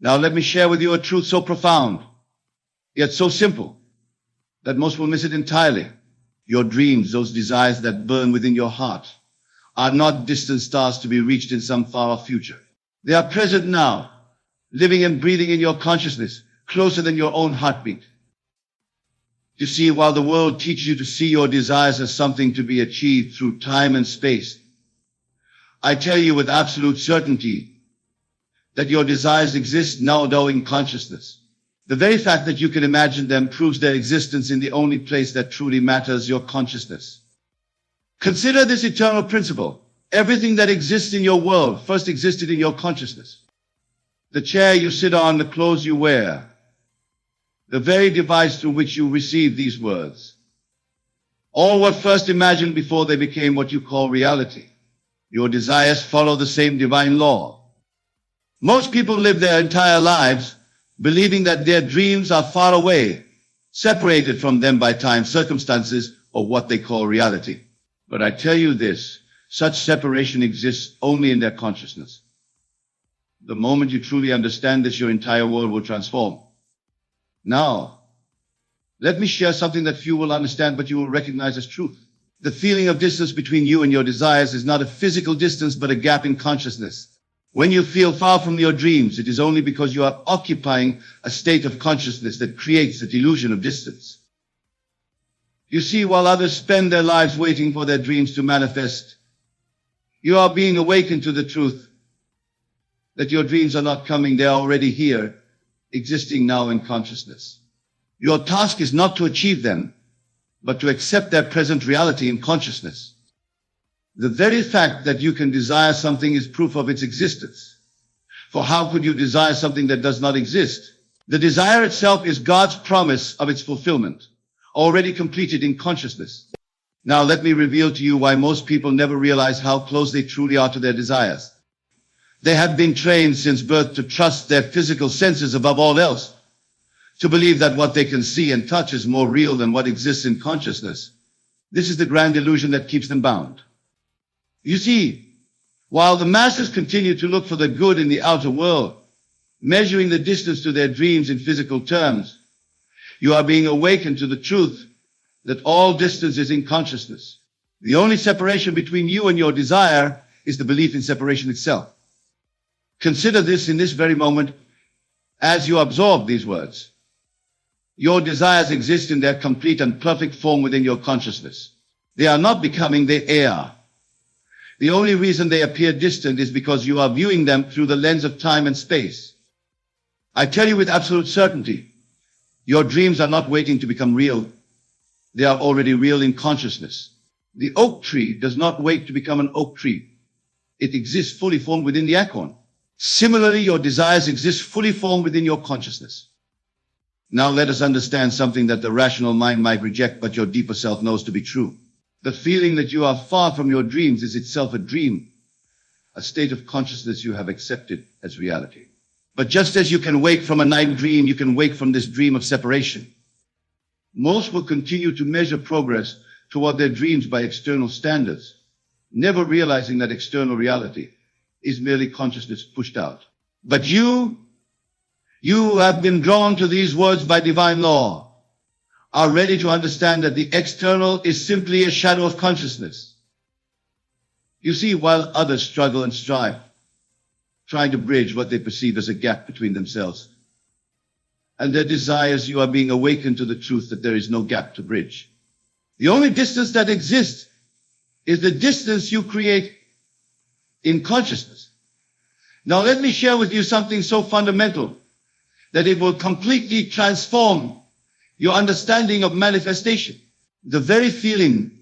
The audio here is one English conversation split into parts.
Now let me share with you a truth so profound, yet so simple, that most will miss it entirely. Your dreams, those desires that burn within your heart, are not distant stars to be reached in some far-off future. They are present now, living and breathing in your consciousness, closer than your own heartbeat. You see, while the world teaches you to see your desires as something to be achieved through time and space, I tell you with absolute certainty that your desires exist now in consciousness. The very fact that you can imagine them proves their existence in the only place that truly matters, your consciousness. Consider this eternal principle. Everything that exists in your world first existed in your consciousness. The chair you sit on, the clothes you wear, the very device through which you receive these words, all were first imagined before they became what you call reality. Your desires follow the same divine law. Most people live their entire lives believing that their dreams are far away, separated from them by time, circumstances, or what they call reality. But I tell you this, such separation exists only in their consciousness. The moment you truly understand this, your entire world will transform. Now, let me share something that few will understand, but you will recognize as truth. The feeling of distance between you and your desires is not a physical distance, but a gap in consciousness. When you feel far from your dreams, it is only because you are occupying a state of consciousness that creates that illusion of distance. You see, while others spend their lives waiting for their dreams to manifest, you are being awakened to the truth that your dreams are not coming, they are already here, existing now in consciousness. Your task is not to achieve them, but to accept their present reality in consciousness. The very fact that you can desire something is proof of its existence. For how could you desire something that does not exist? The desire itself is God's promise of its fulfillment, already completed in consciousness. Now let me reveal to you why most people never realize how close they truly are to their desires. They have been trained since birth to trust their physical senses above all else, to believe that what they can see and touch is more real than what exists in consciousness. This is the grand illusion that keeps them bound. You see, while the masses continue to look for the good in the outer world, measuring the distance to their dreams in physical terms, you are being awakened to the truth that all distance is in consciousness. The only separation between you and your desire is the belief in separation itself. Consider this in this very moment as you absorb these words. Your desires exist in their complete and perfect form within your consciousness. They are not becoming, they are. The only reason they appear distant is because you are viewing them through the lens of time and space. I tell you with absolute certainty, your dreams are not waiting to become real. They are already real in consciousness. The oak tree does not wait to become an oak tree. It exists fully formed within the acorn. Similarly, your desires exist fully formed within your consciousness. Now let us understand something that the rational mind might reject, but your deeper self knows to be true. The feeling that you are far from your dreams is itself a dream, a state of consciousness you have accepted as reality. But just as you can wake from a night dream, you can wake from this dream of separation. Most will continue to measure progress toward their dreams by external standards, never realizing that external reality is merely consciousness pushed out. But you have been drawn to these words by divine law, are ready to understand that the external is simply a shadow of consciousness. You see, while others struggle and strive, trying to bridge what they perceive as a gap between themselves and their desires, you are being awakened to the truth that there is no gap to bridge. The only distance that exists is the distance you create in consciousness. Now let me share with you something so fundamental that it will completely transform your understanding of manifestation. The very feeling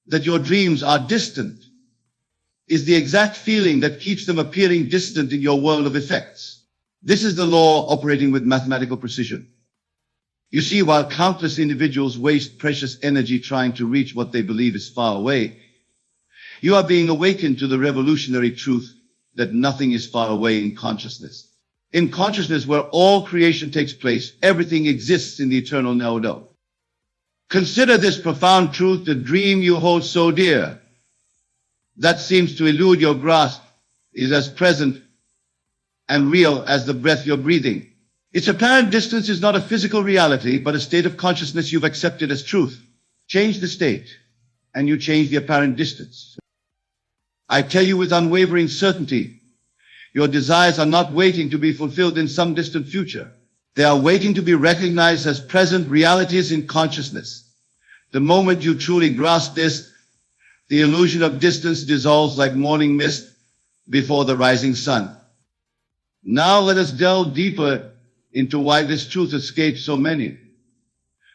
that your dreams are distant is the exact feeling that keeps them appearing distant in your world of effects. This is the law operating with mathematical precision. You see, while countless individuals waste precious energy trying to reach what they believe is far away, you are being awakened to the revolutionary truth that nothing is far away in consciousness. In consciousness, where all creation takes place, everything exists in the eternal now. Consider this profound truth: the dream you hold so dear, that seems to elude your grasp, is as present and real as the breath you're breathing. Its apparent distance is not a physical reality, but a state of consciousness you've accepted as truth. Change the state, and you change the apparent distance. I tell you with unwavering certainty, your desires are not waiting to be fulfilled in some distant future. They are waiting to be recognized as present realities in consciousness. The moment you truly grasp this, the illusion of distance dissolves like morning mist before the rising sun. Now let us delve deeper into why this truth escapes so many.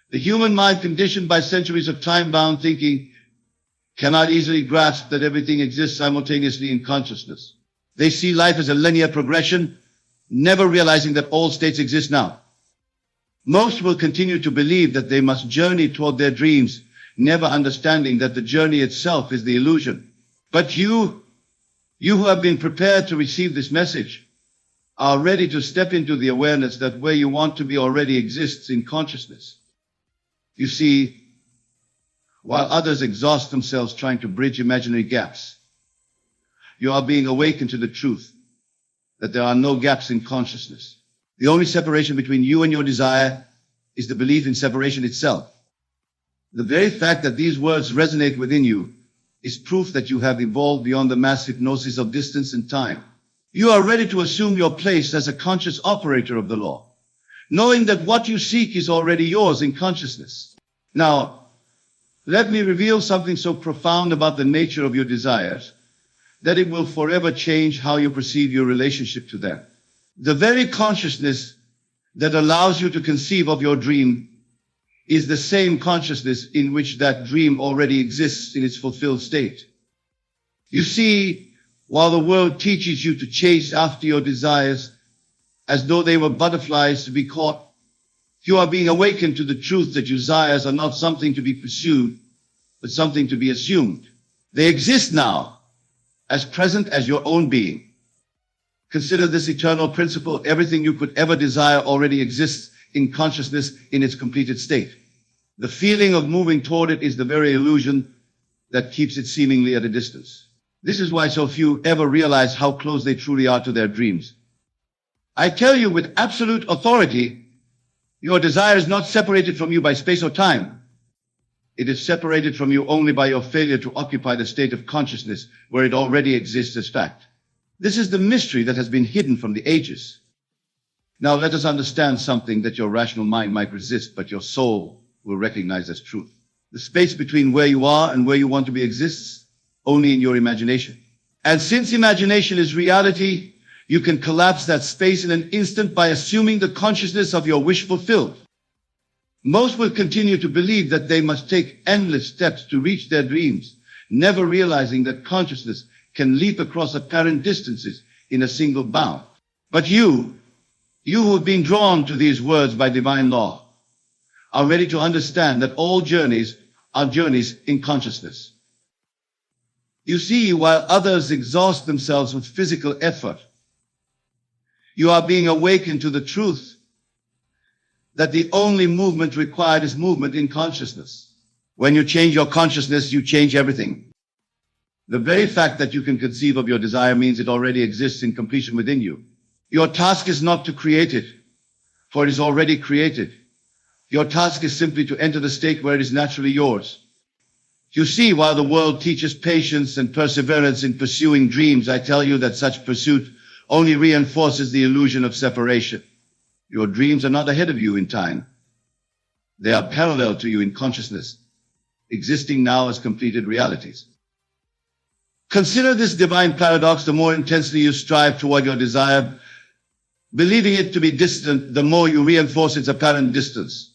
The human mind, conditioned by centuries of time-bound thinking, cannot easily grasp that everything exists simultaneously in consciousness. They see life as a linear progression, never realizing that all states exist now. Most will continue to believe that they must journey toward their dreams, never understanding that the journey itself is the illusion. But you who have been prepared to receive this message, are ready to step into the awareness that where you want to be already exists in consciousness. You see, while others exhaust themselves trying to bridge imaginary gaps, you are being awakened to the truth that there are no gaps in consciousness. The only separation between you and your desire is the belief in separation itself. The very fact that these words resonate within you is proof that you have evolved beyond the mass hypnosis of distance and time. You are ready to assume your place as a conscious operator of the law, knowing that what you seek is already yours in consciousness. Now, let me reveal something so profound about the nature of your desires that it will forever change how you perceive your relationship to them. The very consciousness that allows you to conceive of your dream is the same consciousness in which that dream already exists in its fulfilled state. You see, while the world teaches you to chase after your desires as though they were butterflies to be caught, you are being awakened to the truth that your desires are not something to be pursued, but something to be assumed. They exist now, as present as your own being. Consider this eternal principle. Everything you could ever desire already exists in consciousness in its completed state. The feeling of moving toward it is the very illusion that keeps it seemingly at a distance. This is why so few ever realize how close they truly are to their dreams. I tell you with absolute authority, your desire is not separated from you by space or time. It is separated from you only by your failure to occupy the state of consciousness where it already exists as fact. This is the mystery that has been hidden from the ages. Now let us understand something that your rational mind might resist, but your soul will recognize as truth. The space between where you are and where you want to be exists only in your imagination. And since imagination is reality, you can collapse that space in an instant by assuming the consciousness of your wish fulfilled. Most will continue to believe that they must take endless steps to reach their dreams, never realizing that consciousness can leap across apparent distances in a single bound. But you who have been drawn to these words by divine law, are ready to understand that all journeys are journeys in consciousness. You see, while others exhaust themselves with physical effort, you are being awakened to the truth that the only movement required is movement in consciousness. When you change your consciousness, you change everything. The very fact that you can conceive of your desire means it already exists in completion within you. Your task is not to create it, for it is already created. Your task is simply to enter the state where it is naturally yours. You see, while the world teaches patience and perseverance in pursuing dreams, I tell you that such pursuit only reinforces the illusion of separation. Your dreams are not ahead of you in time. They are parallel to you in consciousness, existing now as completed realities. Consider this divine paradox. The more intensely you strive toward your desire, believing it to be distant, the more you reinforce its apparent distance.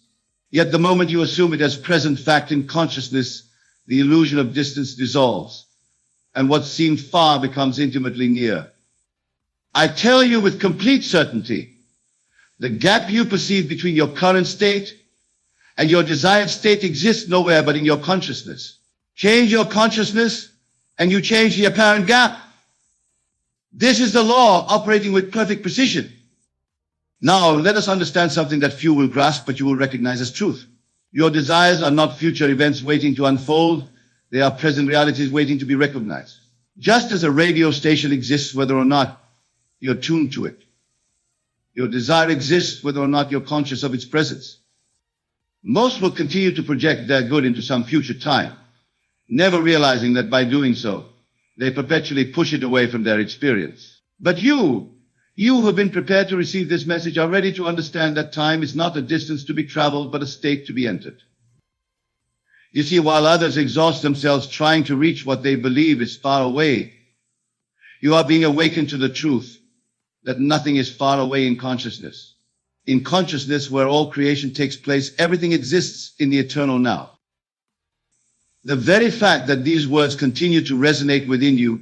Yet the moment you assume it as present fact in consciousness, the illusion of distance dissolves, and what seemed far becomes intimately near. I tell you with complete certainty, the gap you perceive between your current state and your desired state exists nowhere but in your consciousness. Change your consciousness, and you change the apparent gap. This is the law operating with perfect precision. Now, let us understand something that few will grasp, but you will recognize as truth. Your desires are not future events waiting to unfold. They are present realities waiting to be recognized. Just as a radio station exists whether or not you're tuned to it. Your desire exists whether or not you're conscious of its presence. Most will continue to project their good into some future time, never realizing that by doing so, they perpetually push it away from their experience. But you who have been prepared to receive this message are ready to understand that time is not a distance to be traveled, but a state to be entered. You see, while others exhaust themselves trying to reach what they believe is far away, you are being awakened to the truth that nothing is far away in consciousness. In consciousness, where all creation takes place, everything exists in the eternal now. The very fact that these words continue to resonate within you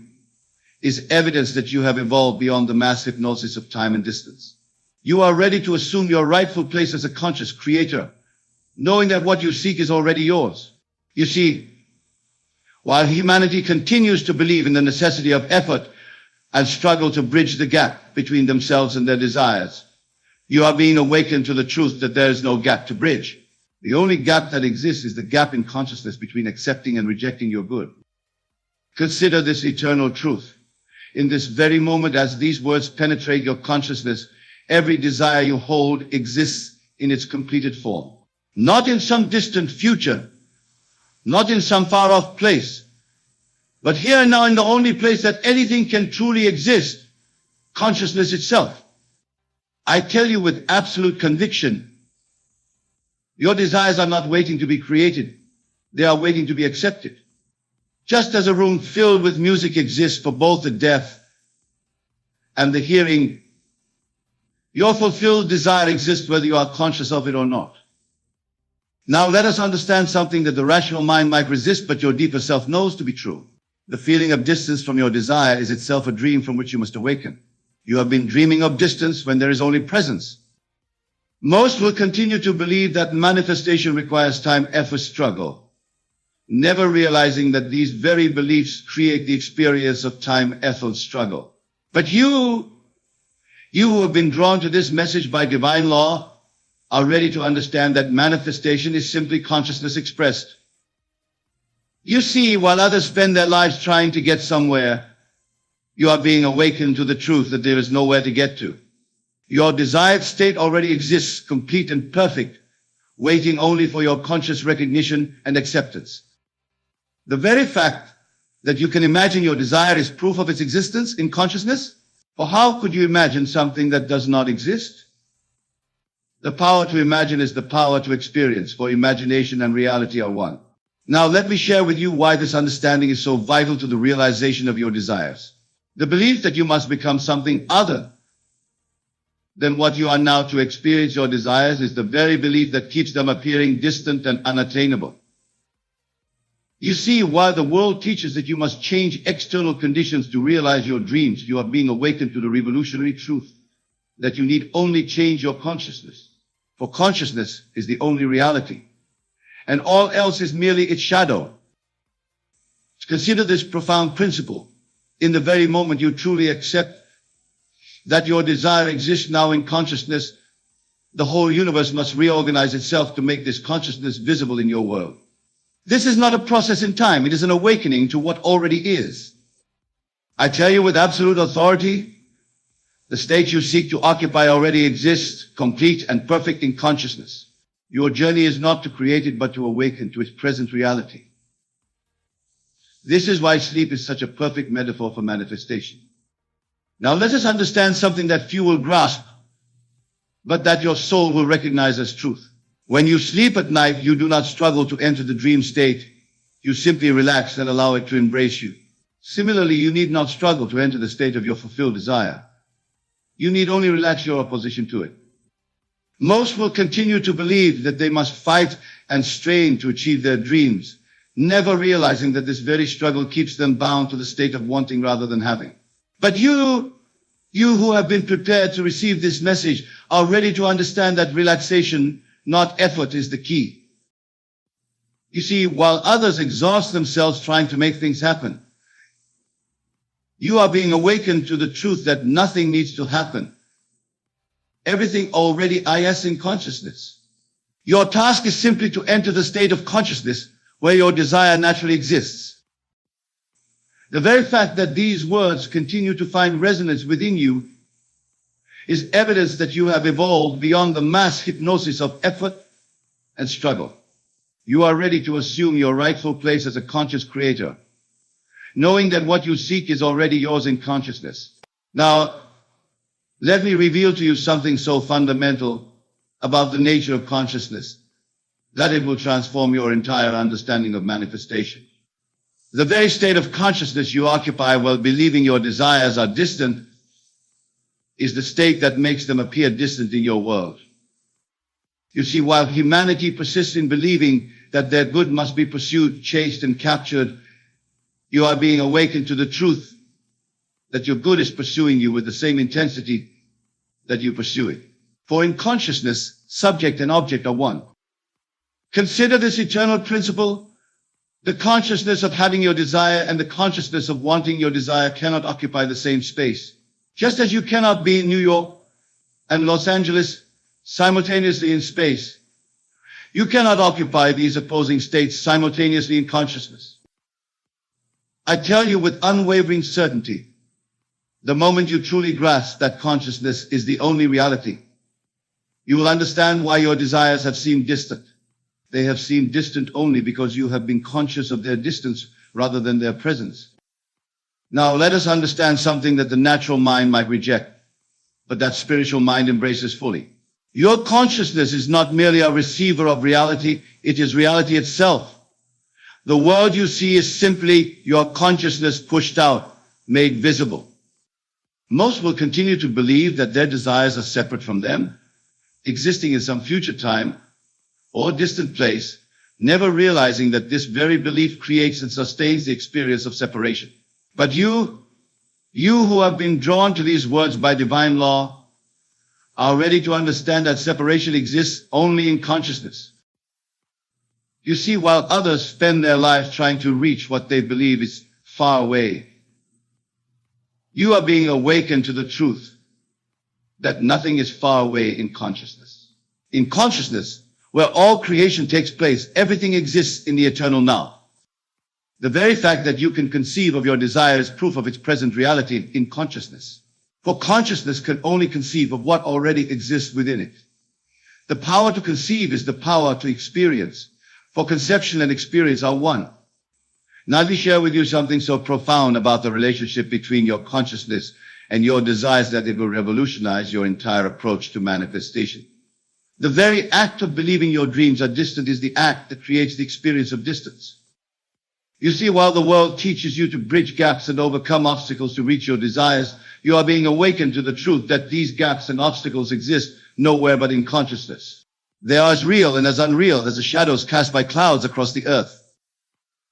is evidence that you have evolved beyond the mass hypnosis of time and distance. You are ready to assume your rightful place as a conscious creator, knowing that what you seek is already yours. You see, while humanity continues to believe in the necessity of effort and struggle to bridge the gap between themselves and their desires, you are being awakened to the truth that there is no gap to bridge. The only gap that exists is the gap in consciousness between accepting and rejecting your good. Consider this eternal truth. In this very moment, as these words penetrate your consciousness, every desire you hold exists in its completed form. Not in some distant future, not in some far-off place, but here and now in the only place that anything can truly exist, consciousness itself. I tell you with absolute conviction, your desires are not waiting to be created. They are waiting to be accepted. Just as a room filled with music exists for both the deaf and the hearing, your fulfilled desire exists whether you are conscious of it or not. Now let us understand something that the rational mind might resist, but your deeper self knows to be true. The feeling of distance from your desire is itself a dream from which you must awaken. You have been dreaming of distance when there is only presence. Most will continue to believe that manifestation requires time, effort, struggle, never realizing that these very beliefs create the experience of time, effort, struggle. But you who have been drawn to this message by divine law, are ready to understand that manifestation is simply consciousness expressed. You see, while others spend their lives trying to get somewhere, you are being awakened to the truth that there is nowhere to get to. Your desired state already exists, complete and perfect, waiting only for your conscious recognition and acceptance. The very fact that you can imagine your desire is proof of its existence in consciousness. For how could you imagine something that does not exist? The power to imagine is the power to experience, for imagination and reality are one. Now let me share with you why this understanding is so vital to the realization of your desires. The belief that you must become something other than what you are now to experience your desires is the very belief that keeps them appearing distant and unattainable. You see, while the world teaches that you must change external conditions to realize your dreams, you are being awakened to the revolutionary truth that you need only change your consciousness. For consciousness is the only reality, and all else is merely its shadow. Consider this profound principle. In the very moment you truly accept that your desire exists now in consciousness, the whole universe must reorganize itself to make this consciousness visible in your world. This is not a process in time. It is an awakening to what already is. I tell you with absolute authority, the state you seek to occupy already exists, complete and perfect in consciousness. Your journey is not to create it, but to awaken to its present reality. This is why sleep is such a perfect metaphor for manifestation. Now let us understand something that few will grasp, but that your soul will recognize as truth. When you sleep at night, you do not struggle to enter the dream state. You simply relax and allow it to embrace you. Similarly, you need not struggle to enter the state of your fulfilled desire. You need only relax your opposition to it. Most will continue to believe that they must fight and strain to achieve their dreams, never realizing that this very struggle keeps them bound to the state of wanting rather than having. But you who have been prepared to receive this message are ready to understand that relaxation, not effort, is the key. You see, while others exhaust themselves trying to make things happen, you are being awakened to the truth that nothing needs to happen. Everything already is in consciousness. Your task is simply to enter the state of consciousness where your desire naturally exists. The very fact that these words continue to find resonance within you is evidence that you have evolved beyond the mass hypnosis of effort and struggle. You are ready to assume your rightful place as a conscious creator, knowing that what you seek is already yours in consciousness. Now, let me reveal to you something so fundamental about the nature of consciousness that it will transform your entire understanding of manifestation. The very state of consciousness you occupy while believing your desires are distant is the state that makes them appear distant in your world. You see, while humanity persists in believing that their good must be pursued, chased, and captured, you are being awakened to the truth that your good is pursuing you with the same intensity that you pursue it. For in consciousness, subject and object are one. Consider this eternal principle. The consciousness of having your desire and the consciousness of wanting your desire cannot occupy the same space. Just as you cannot be in New York and Los Angeles simultaneously in space, you cannot occupy these opposing states simultaneously in consciousness. I tell you with unwavering certainty, the moment you truly grasp that consciousness is the only reality, you will understand why your desires have seemed distant. They have seemed distant only because you have been conscious of their distance rather than their presence. Now let us understand something that the natural mind might reject, but that spiritual mind embraces fully. Your consciousness is not merely a receiver of reality, it is reality itself. The world you see is simply your consciousness pushed out, made visible. Most will continue to believe that their desires are separate from them, existing in some future time or distant place, never realizing that this very belief creates and sustains the experience of separation. But you who have been drawn to these words by divine law, are ready to understand that separation exists only in consciousness. You see, while others spend their lives trying to reach what they believe is far away, you are being awakened to the truth that nothing is far away in consciousness. In consciousness, where all creation takes place, everything exists in the eternal now. The very fact that you can conceive of your desire is proof of its present reality in consciousness. For consciousness can only conceive of what already exists within it. The power to conceive is the power to experience, for conception and experience are one. Now let me share with you something so profound about the relationship between your consciousness and your desires that it will revolutionize your entire approach to manifestation. The very act of believing your dreams are distant is the act that creates the experience of distance. You see, while the world teaches you to bridge gaps and overcome obstacles to reach your desires, you are being awakened to the truth that these gaps and obstacles exist nowhere but in consciousness. They are as real and as unreal as the shadows cast by clouds across the earth.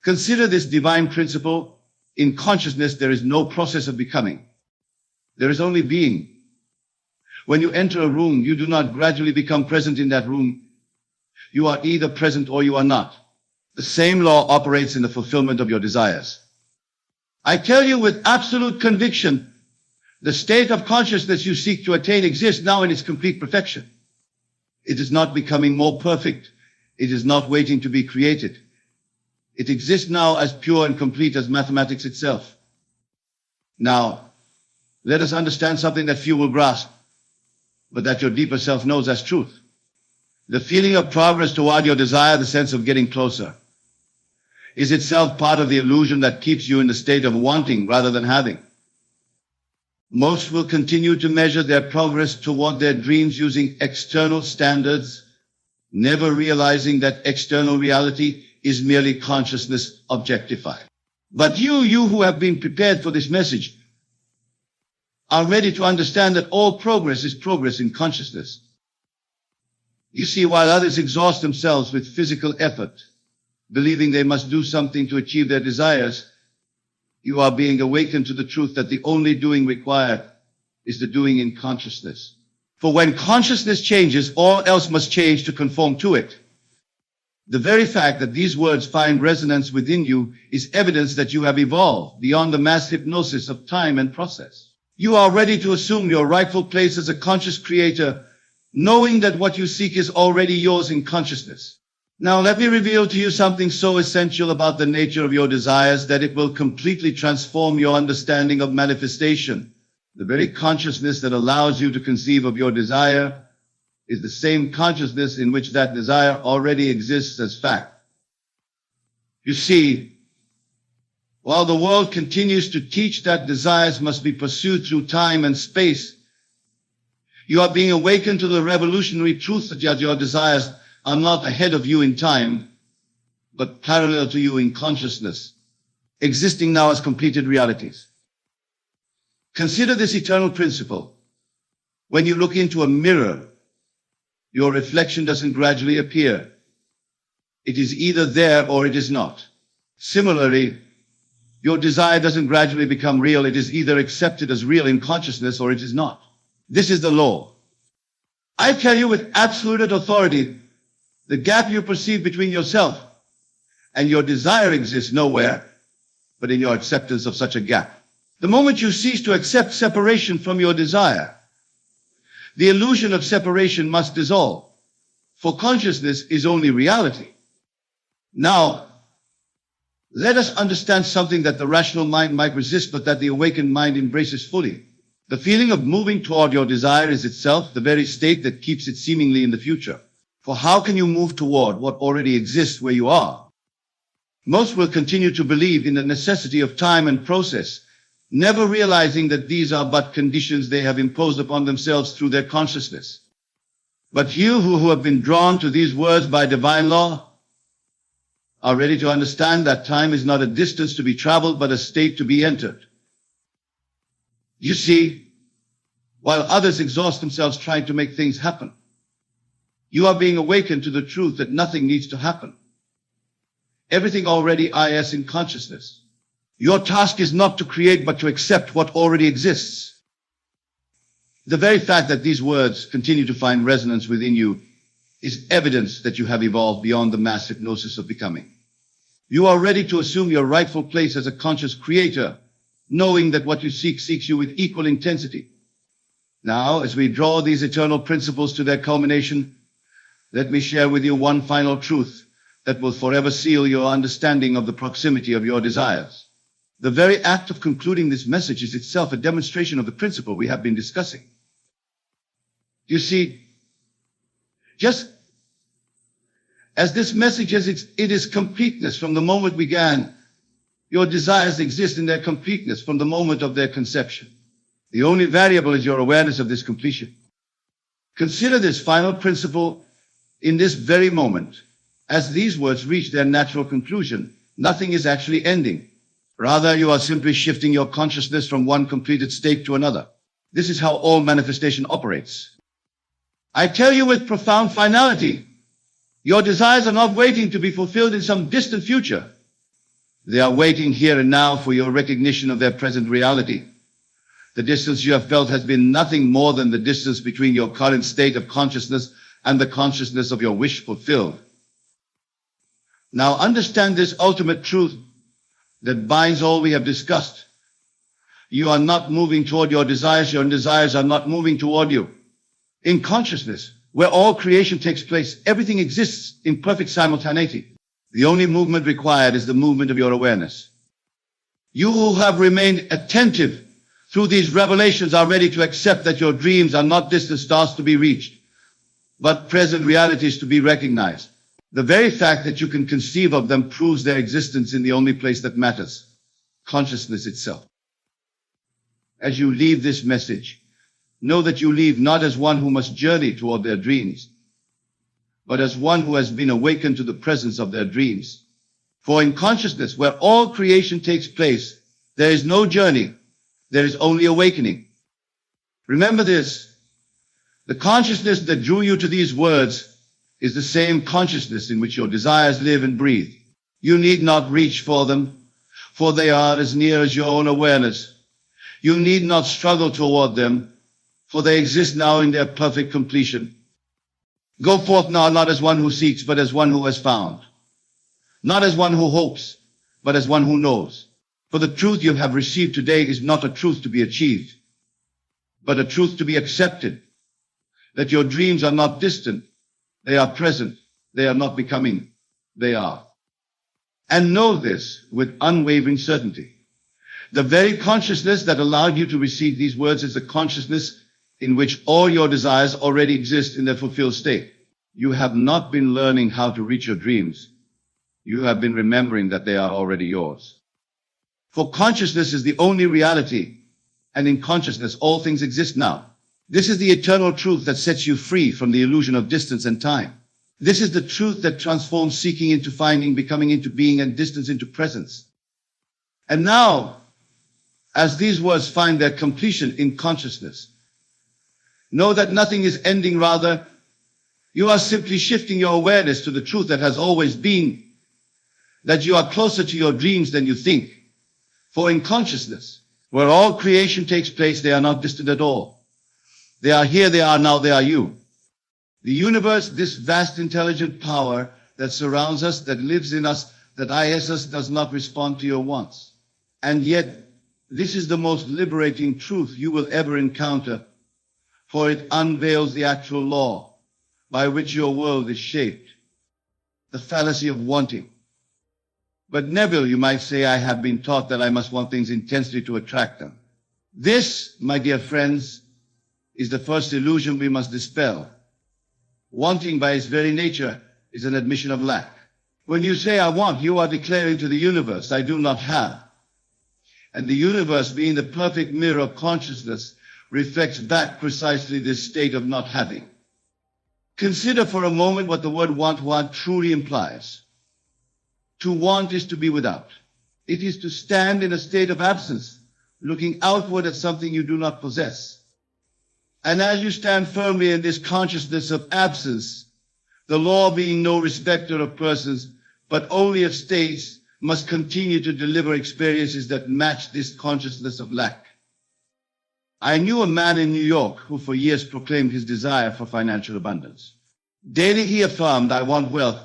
Consider this divine principle. In consciousness, there is no process of becoming. There is only being. When you enter a room, you do not gradually become present in that room. You are either present or you are not. The same law operates in the fulfillment of your desires. I tell you with absolute conviction, the state of consciousness you seek to attain exists now in its complete perfection. It is not becoming more perfect. It is not waiting to be created. It exists now as pure and complete as mathematics itself. Now, let us understand something that few will grasp, but that your deeper self knows as truth. The feeling of progress toward your desire, the sense of getting closer, is itself part of the illusion that keeps you in the state of wanting rather than having. Most will continue to measure their progress toward their dreams using external standards, never realizing that external reality is merely consciousness objectified. But you who have been prepared for this message, are ready to understand that all progress is progress in consciousness. You see, while others exhaust themselves with physical effort, believing they must do something to achieve their desires, you are being awakened to the truth that the only doing required is the doing in consciousness. For when consciousness changes, all else must change to conform to it. The very fact that these words find resonance within you is evidence that you have evolved beyond the mass hypnosis of time and process. You are ready to assume your rightful place as a conscious creator, knowing that what you seek is already yours in consciousness. Now let me reveal to you something so essential about the nature of your desires that it will completely transform your understanding of manifestation. The very consciousness that allows you to conceive of your desire is the same consciousness in which that desire already exists as fact. You see, while the world continues to teach that desires must be pursued through time and space, you are being awakened to the revolutionary truth that your desires are not ahead of you in time, but parallel to you in consciousness, existing now as completed realities. Consider this eternal principle. When you look into a mirror, your reflection doesn't gradually appear. It is either there or it is not. Similarly, your desire doesn't gradually become real. It is either accepted as real in consciousness or it is not. This is the law. I tell you with absolute authority, the gap you perceive between yourself and your desire exists nowhere but in your acceptance of such a gap. The moment you cease to accept separation from your desire, the illusion of separation must dissolve, for consciousness is only reality. Now, let us understand something that the rational mind might resist, but that the awakened mind embraces fully. The feeling of moving toward your desire is itself the very state that keeps it seemingly in the future. For how can you move toward what already exists where you are? Most will continue to believe in the necessity of time and process, never realizing that these are but conditions they have imposed upon themselves through their consciousness. But you who have been drawn to these words by divine law are ready to understand that time is not a distance to be traveled, but a state to be entered. You see, while others exhaust themselves trying to make things happen, you are being awakened to the truth that nothing needs to happen. Everything already is in consciousness. Your task is not to create, but to accept what already exists. The very fact that these words continue to find resonance within you is evidence that you have evolved beyond the mass hypnosis of becoming. You are ready to assume your rightful place as a conscious creator, knowing that what you seek seeks you with equal intensity. Now, as we draw these eternal principles to their culmination, let me share with you one final truth that will forever seal your understanding of the proximity of your desires. The very act of concluding this message is itself a demonstration of the principle we have been discussing. You see, just as this message is it is completeness from the moment we began, your desires exist in their completeness from the moment of their conception. The only variable is your awareness of this completion. Consider this final principle in this very moment. As these words reach their natural conclusion, nothing is actually ending. Rather, you are simply shifting your consciousness from one completed state to another. This is how all manifestation operates. I tell you with profound finality, your desires are not waiting to be fulfilled in some distant future. They are waiting here and now for your recognition of their present reality. The distance you have felt has been nothing more than the distance between your current state of consciousness and the consciousness of your wish fulfilled. Now understand this ultimate truth that binds all we have discussed. You are not moving toward your desires are not moving toward you. In consciousness, where all creation takes place, everything exists in perfect simultaneity. The only movement required is the movement of your awareness. You who have remained attentive through these revelations are ready to accept that your dreams are not distant stars to be reached, but present realities to be recognized. The very fact that you can conceive of them proves their existence in the only place that matters, consciousness itself. As you leave this message, know that you leave not as one who must journey toward their dreams, but as one who has been awakened to the presence of their dreams. For in consciousness, where all creation takes place, there is no journey, there is only awakening. Remember this, the consciousness that drew you to these words is the same consciousness in which your desires live and breathe. You need not reach for them, for they are as near as your own awareness. You need not struggle toward them, for they exist now in their perfect completion. Go forth now not as one who seeks, but as one who has found. Not as one who hopes, but as one who knows. For the truth you have received today is not a truth to be achieved, but a truth to be accepted. That your dreams are not distant, they are present, they are not becoming, they are. And know this with unwavering certainty, The very consciousness that allowed you to receive these words is the consciousness in which all your desires already exist in their fulfilled state. You have not been learning how to reach your dreams. You have been remembering that they are already yours. For consciousness is the only reality, and in consciousness all things exist now. This is the eternal truth that sets you free from the illusion of distance and time. This is the truth that transforms seeking into finding, becoming into being, and distance into presence. And now, as these words find their completion in consciousness, know that nothing is ending, rather, you are simply shifting your awareness to the truth that has always been, that you are closer to your dreams than you think. For in consciousness, where all creation takes place, they are not distant at all. They are here, they are now, they are you. The universe, this vast intelligent power that surrounds us, that lives in us, that is us, does not respond to your wants. And yet, this is the most liberating truth you will ever encounter, for it unveils the actual law by which your world is shaped, the fallacy of wanting. But Neville, you might say, I have been taught that I must want things intensely to attract them. This, my dear friends, is the first illusion we must dispel. Wanting by its very nature is an admission of lack. When you say I want, you are declaring to the universe, I do not have. And the universe, being the perfect mirror of consciousness, reflects back precisely this state of not having. Consider for a moment what the word want truly implies. To want is to be without. It is to stand in a state of absence, looking outward at something you do not possess. And as you stand firmly in this consciousness of absence, the law being no respecter of persons, but only of states, must continue to deliver experiences that match this consciousness of lack. I knew a man in New York who for years proclaimed his desire for financial abundance. Daily he affirmed, I want wealth.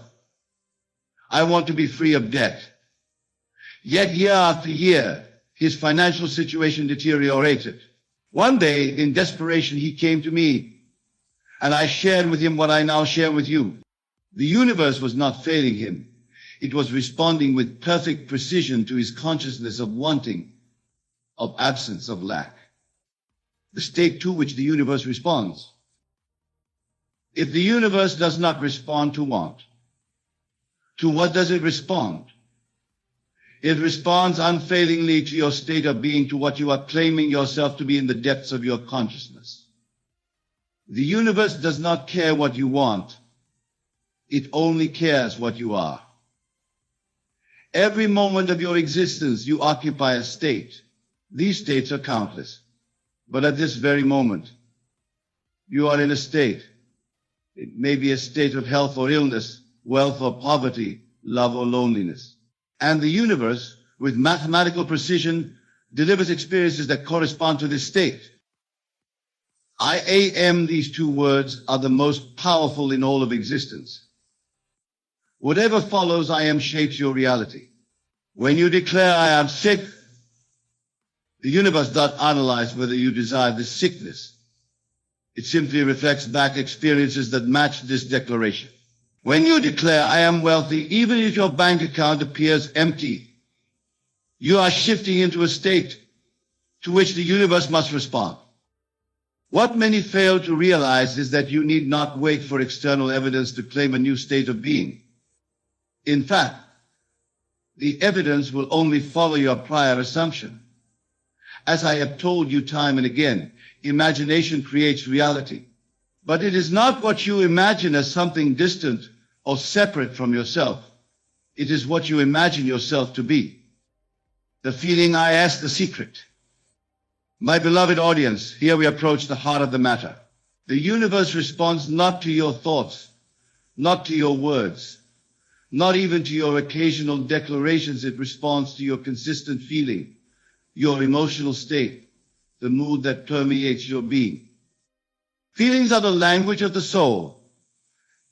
I want to be free of debt. Yet year after year, his financial situation deteriorated. One day, in desperation, he came to me, and I shared with him what I now share with you. The universe was not failing him. It was responding with perfect precision to his consciousness of wanting, of absence, of lack. The state to which the universe responds. If the universe does not respond to want, to what does it respond? It responds unfailingly to your state of being, to what you are claiming yourself to be in the depths of your consciousness. The universe does not care what you want. It only cares what you are. Every moment of your existence, you occupy a state. These states are countless. But at this very moment, you are in a state. It may be a state of health or illness, wealth or poverty, love or loneliness. And the universe, with mathematical precision, delivers experiences that correspond to this state. I am, these two words are the most powerful in all of existence. Whatever follows, I am shapes your reality. When you declare I am sick, the universe does not analyze whether you desire this sickness. It simply reflects back experiences that match this declaration. When you declare I am wealthy, even if your bank account appears empty, you are shifting into a state to which the universe must respond. What many fail to realize is that you need not wait for external evidence to claim a new state of being. In fact, the evidence will only follow your prior assumption. As I have told you time and again, imagination creates reality. But it is not what you imagine as something distant or separate from yourself. It is what you imagine yourself to be. The feeling I ask the secret. My beloved audience, here we approach the heart of the matter. The universe responds not to your thoughts, not to your words, not even to your occasional declarations. It responds to your consistent feeling, your emotional state, the mood that permeates your being. Feelings are the language of the soul.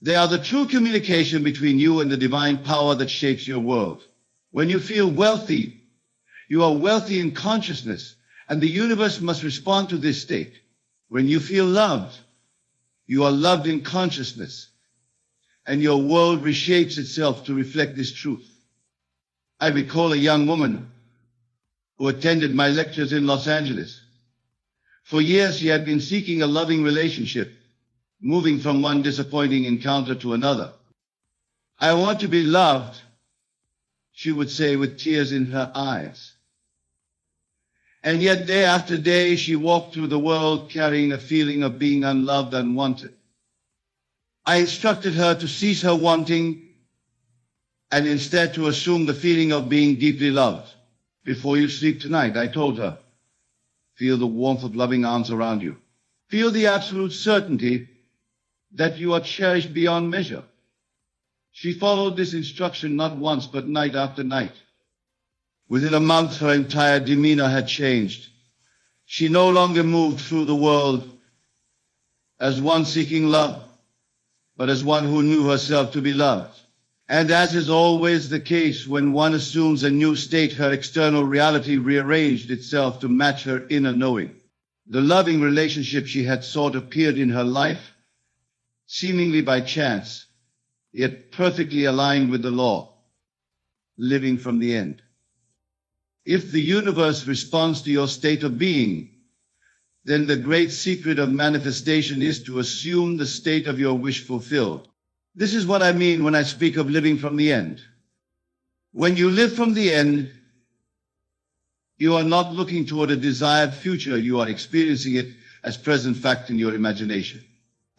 They are the true communication between you and the divine power that shapes your world. When you feel wealthy, you are wealthy in consciousness, and the universe must respond to this state. When you feel loved, you are loved in consciousness, and your world reshapes itself to reflect this truth. I recall a young woman who attended my lectures in Los Angeles. For years she had been seeking a loving relationship, moving from one disappointing encounter to another. "I want to be loved," she would say with tears in her eyes. And yet day after day she walked through the world carrying a feeling of being unloved, unwanted. I instructed her to cease her wanting and instead to assume the feeling of being deeply loved. "Before you sleep tonight," I told her, "feel the warmth of loving arms around you. Feel the absolute certainty that you are cherished beyond measure." She followed this instruction not once but night after night. Within a month, her entire demeanor had changed. She no longer moved through the world as one seeking love, but as one who knew herself to be loved. And as is always the case, when one assumes a new state, her external reality rearranged itself to match her inner knowing. The loving relationship she had sought appeared in her life, seemingly by chance, yet perfectly aligned with the law, living from the end. If the universe responds to your state of being, then the great secret of manifestation is to assume the state of your wish fulfilled. This is what I mean when I speak of living from the end. When you live from the end, you are not looking toward a desired future, you are experiencing it as present fact in your imagination.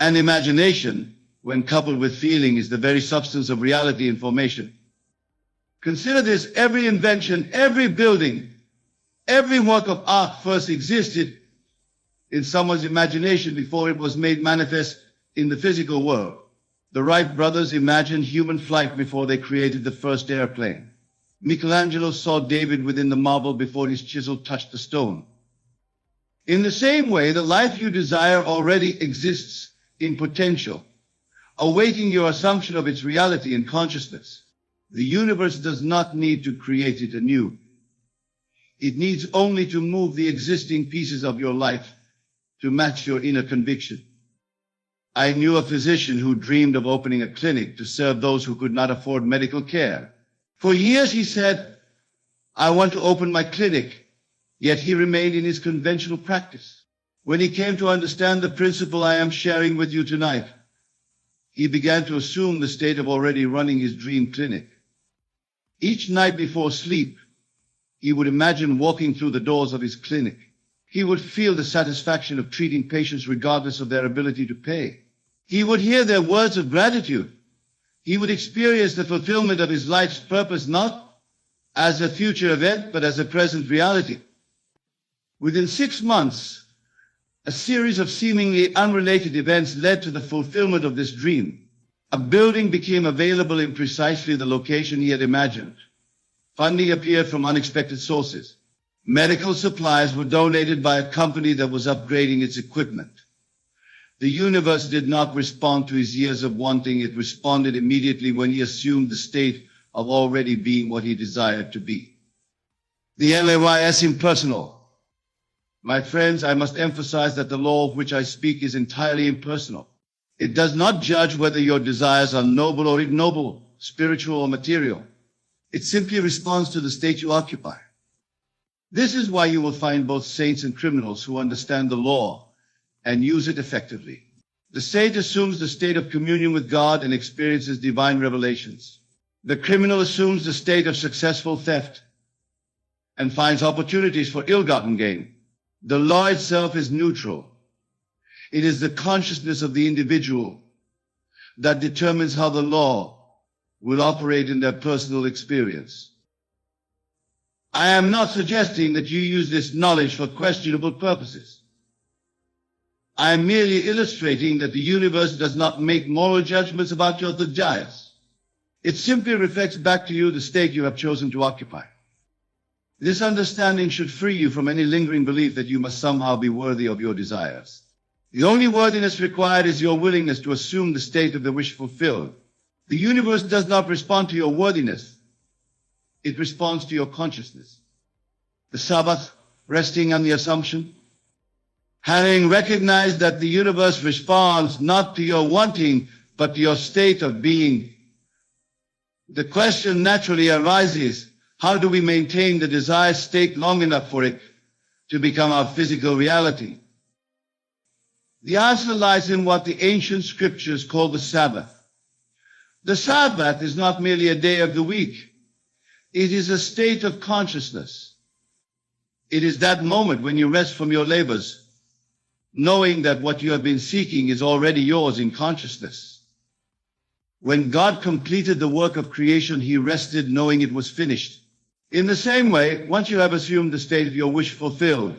And imagination, when coupled with feeling, is the very substance of reality and formation. Consider this: every invention, every building, every work of art first existed in someone's imagination before it was made manifest in the physical world. The Wright brothers imagined human flight before they created the first airplane. Michelangelo saw David within the marble before his chisel touched the stone. In the same way, the life you desire already exists in potential, awaiting your assumption of its reality and consciousness. The universe does not need to create it anew. It needs only to move the existing pieces of your life to match your inner conviction. I knew a physician who dreamed of opening a clinic to serve those who could not afford medical care. For years he said, "I want to open my clinic," yet he remained in his conventional practice. When he came to understand the principle I am sharing with you tonight, he began to assume the state of already running his dream clinic. Each night before sleep, he would imagine walking through the doors of his clinic. He would feel the satisfaction of treating patients regardless of their ability to pay. He would hear their words of gratitude. He would experience the fulfillment of his life's purpose not as a future event, but as a present reality. Within 6 months, a series of seemingly unrelated events led to the fulfillment of this dream. A building became available in precisely the location he had imagined. Funding appeared from unexpected sources. Medical supplies were donated by a company that was upgrading its equipment. The universe did not respond to his years of wanting. It responded immediately when he assumed the state of already being what he desired to be. The LAYS impersonal. My friends, I must emphasize that the law of which I speak is entirely impersonal. It does not judge whether your desires are noble or ignoble, spiritual or material. It simply responds to the state you occupy. This is why you will find both saints and criminals who understand the law and use it effectively. The saint assumes the state of communion with God and experiences divine revelations. The criminal assumes the state of successful theft and finds opportunities for ill-gotten gain. The law itself is neutral. It is the consciousness of the individual that determines how the law will operate in their personal experience. I am not suggesting that you use this knowledge for questionable purposes. I am merely illustrating that the universe does not make moral judgments about your desires. It simply reflects back to you the state you have chosen to occupy. This understanding should free you from any lingering belief that you must somehow be worthy of your desires. The only worthiness required is your willingness to assume the state of the wish fulfilled. The universe does not respond to your worthiness. It responds to your consciousness. The Sabbath, resting on the assumption, having recognized that the universe responds not to your wanting, but to your state of being, the question naturally arises, How do we maintain the desired state long enough for it to become our physical reality? The answer lies in what the ancient scriptures call the Sabbath. The Sabbath is not merely a day of the week. It is a state of consciousness. It is that moment when you rest from your labors, knowing that what you have been seeking is already yours in consciousness. When God completed the work of creation, he rested knowing it was finished. In the same way, once you have assumed the state of your wish fulfilled,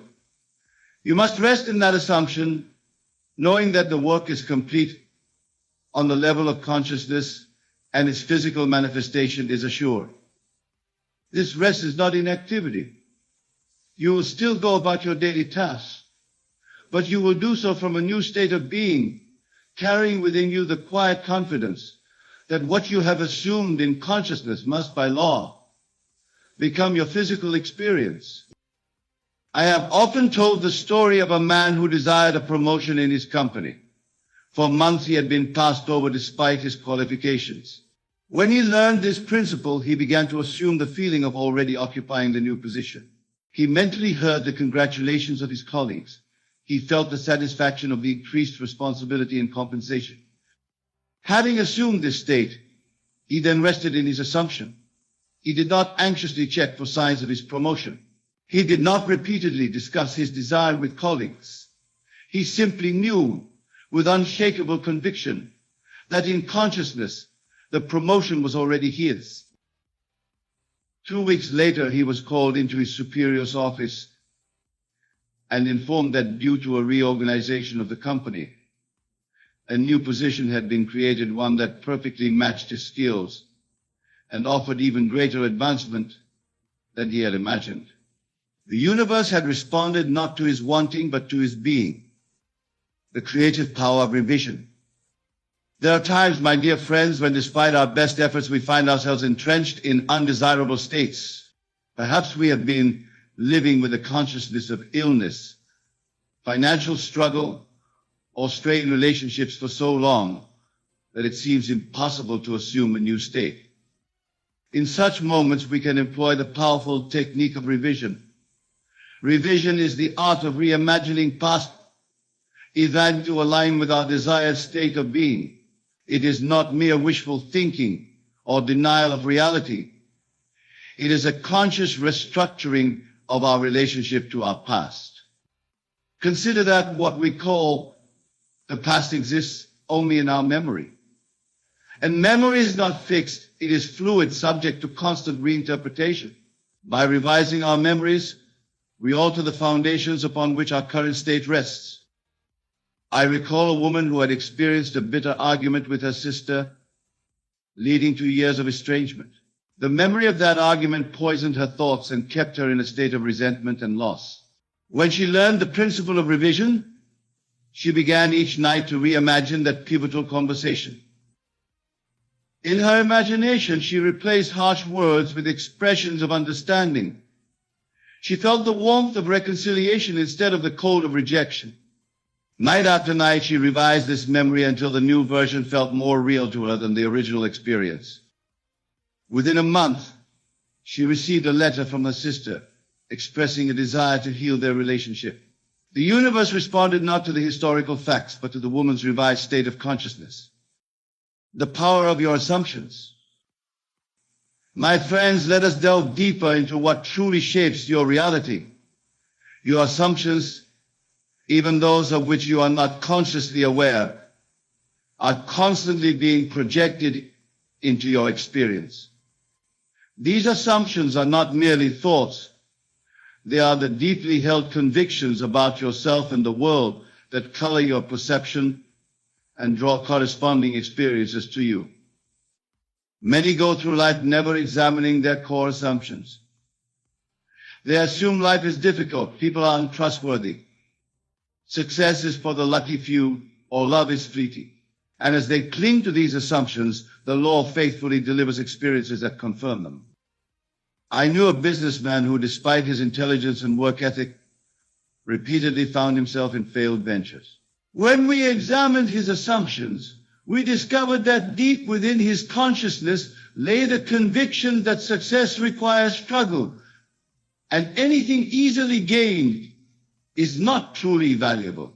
you must rest in that assumption, knowing that the work is complete on the level of consciousness and its physical manifestation is assured. This rest is not inactivity. You will still go about your daily tasks, but you will do so from a new state of being, carrying within you the quiet confidence that what you have assumed in consciousness must by law become your physical experience. I have often told the story of a man who desired a promotion in his company. For months he had been passed over despite his qualifications. When he learned this principle, he began to assume the feeling of already occupying the new position. He mentally heard the congratulations of his colleagues. He felt the satisfaction of the increased responsibility and compensation. Having assumed this state, he then rested in his assumption. He did not anxiously check for signs of his promotion. He did not repeatedly discuss his desire with colleagues. He simply knew with unshakable conviction that in consciousness, the promotion was already his. 2 weeks later, he was called into his superior's office and informed that due to a reorganization of the company, a new position had been created, one that perfectly matched his skills and offered even greater advancement than he had imagined. The universe had responded not to his wanting, but to his being, the creative power of revision. There are times, my dear friends, when despite our best efforts, we find ourselves entrenched in undesirable states. Perhaps we have been living with the consciousness of illness, financial struggle, or strained relationships for so long that it seems impossible to assume a new state. In such moments, we can employ the powerful technique of revision. Revision is the art of reimagining past events to align with our desired state of being. It is not mere wishful thinking or denial of reality. It is a conscious restructuring of our relationship to our past. Consider that what we call the past exists only in our memory. And memory is not fixed. It is fluid, subject to constant reinterpretation. By revising our memories, we alter the foundations upon which our current state rests. I recall a woman who had experienced a bitter argument with her sister, leading to years of estrangement. The memory of that argument poisoned her thoughts and kept her in a state of resentment and loss. When she learned the principle of revision, she began each night to reimagine that pivotal conversation. In her imagination, she replaced harsh words with expressions of understanding. She felt the warmth of reconciliation instead of the cold of rejection. Night after night, she revised this memory until the new version felt more real to her than the original experience. Within a month, she received a letter from her sister expressing a desire to heal their relationship. The universe responded not to the historical facts, but to the woman's revised state of consciousness. The power of your assumptions. My friends, let us delve deeper into what truly shapes your reality. Your assumptions, even those of which you are not consciously aware, are constantly being projected into your experience. These assumptions are not merely thoughts. They are the deeply held convictions about yourself and the world that color your perception and draw corresponding experiences to you. Many go through life never examining their core assumptions. They assume life is difficult, people are untrustworthy, success is for the lucky few, or love is fleeting. And as they cling to these assumptions, the law faithfully delivers experiences that confirm them. I knew a businessman who, despite his intelligence and work ethic, repeatedly found himself in failed ventures. When we examined his assumptions, we discovered that deep within his consciousness lay the conviction that success requires struggle, and anything easily gained is not truly valuable.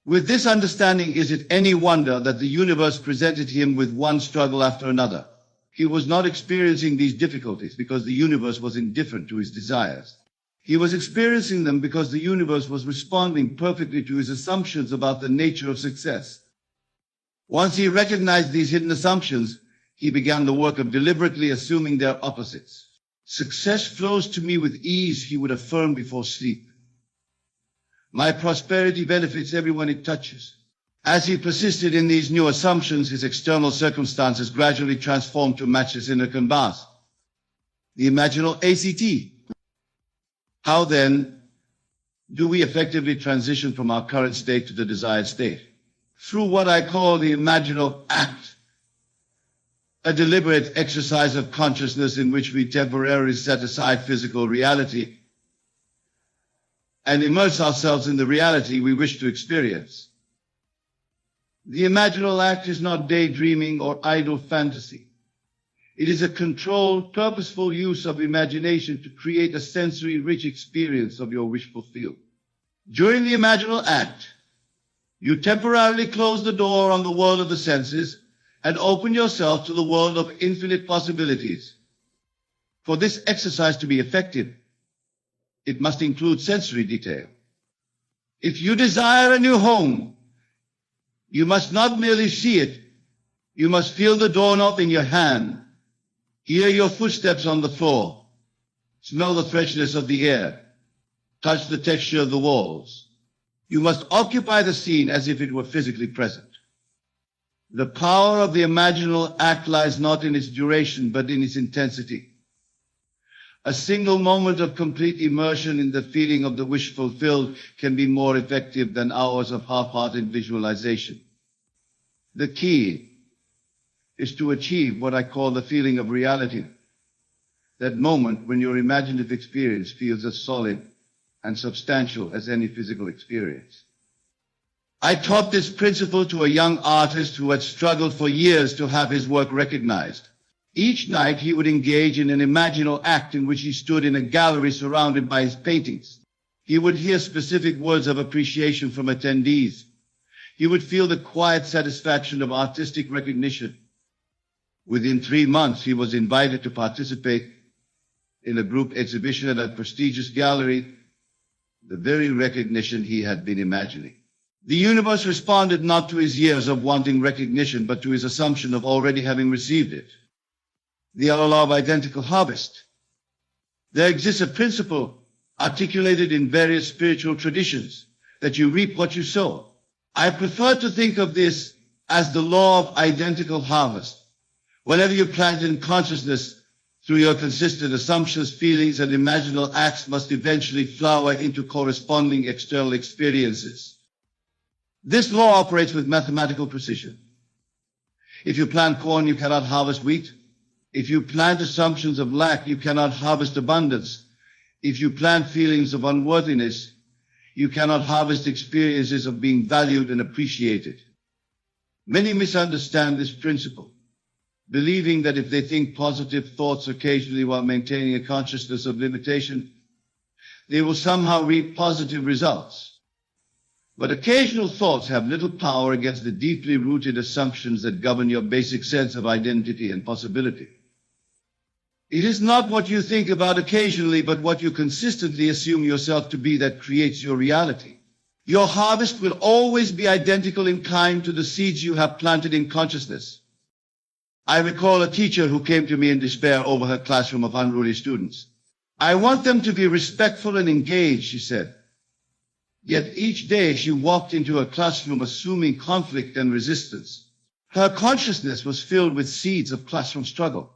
With this understanding, is it any wonder that the universe presented him with one struggle after another? He was not experiencing these difficulties because the universe was indifferent to his desires. He was experiencing them because the universe was responding perfectly to his assumptions about the nature of success. Once he recognized these hidden assumptions, he began the work of deliberately assuming their opposites. Success flows to me with ease, he would affirm before sleep. My prosperity benefits everyone it touches. As he persisted in these new assumptions, his external circumstances gradually transformed to match his inner canvas, the imaginal ACT. How then do we effectively transition from our current state to the desired state? Through what I call the imaginal act, a deliberate exercise of consciousness in which we temporarily set aside physical reality and immerse ourselves in the reality we wish to experience. The imaginal act is not daydreaming or idle fantasy. It is a controlled, purposeful use of imagination to create a sensory-rich experience of your wish fulfilled. During the imaginal act, you temporarily close the door on the world of the senses and open yourself to the world of infinite possibilities. For this exercise to be effective, it must include sensory detail. If you desire a new home, you must not merely see it, you must feel the doorknob in your hand, hear your footsteps on the floor, smell the freshness of the air, touch the texture of the walls. You must occupy the scene as if it were physically present. The power of the imaginal act lies not in its duration, but in its intensity. A single moment of complete immersion in the feeling of the wish fulfilled can be more effective than hours of half-hearted visualization. The key is to achieve what I call the feeling of reality. That moment when your imaginative experience feels as solid and substantial as any physical experience. I taught this principle to a young artist who had struggled for years to have his work recognized. Each night he would engage in an imaginal act in which he stood in a gallery surrounded by his paintings. He would hear specific words of appreciation from attendees. He would feel the quiet satisfaction of artistic recognition. Within 3 months, he was invited to participate in a group exhibition at a prestigious gallery, the very recognition he had been imagining. The universe responded not to his years of wanting recognition, but to his assumption of already having received it. The law of identical harvest. There exists a principle articulated in various spiritual traditions that you reap what you sow. I prefer to think of this as the law of identical harvest. Whatever you plant in consciousness through your consistent assumptions, feelings, and imaginal acts must eventually flower into corresponding external experiences. This law operates with mathematical precision. If you plant corn, you cannot harvest wheat. If you plant assumptions of lack, you cannot harvest abundance. If you plant feelings of unworthiness, you cannot harvest experiences of being valued and appreciated. Many misunderstand this principle, believing that if they think positive thoughts occasionally while maintaining a consciousness of limitation, they will somehow reap positive results. But occasional thoughts have little power against the deeply rooted assumptions that govern your basic sense of identity and possibility. It is not what you think about occasionally, but what you consistently assume yourself to be that creates your reality. Your harvest will always be identical in kind to the seeds you have planted in consciousness. I recall a teacher who came to me in despair over her classroom of unruly students. I want them to be respectful and engaged, she said. Yet each day she walked into her classroom assuming conflict and resistance. Her consciousness was filled with seeds of classroom struggle.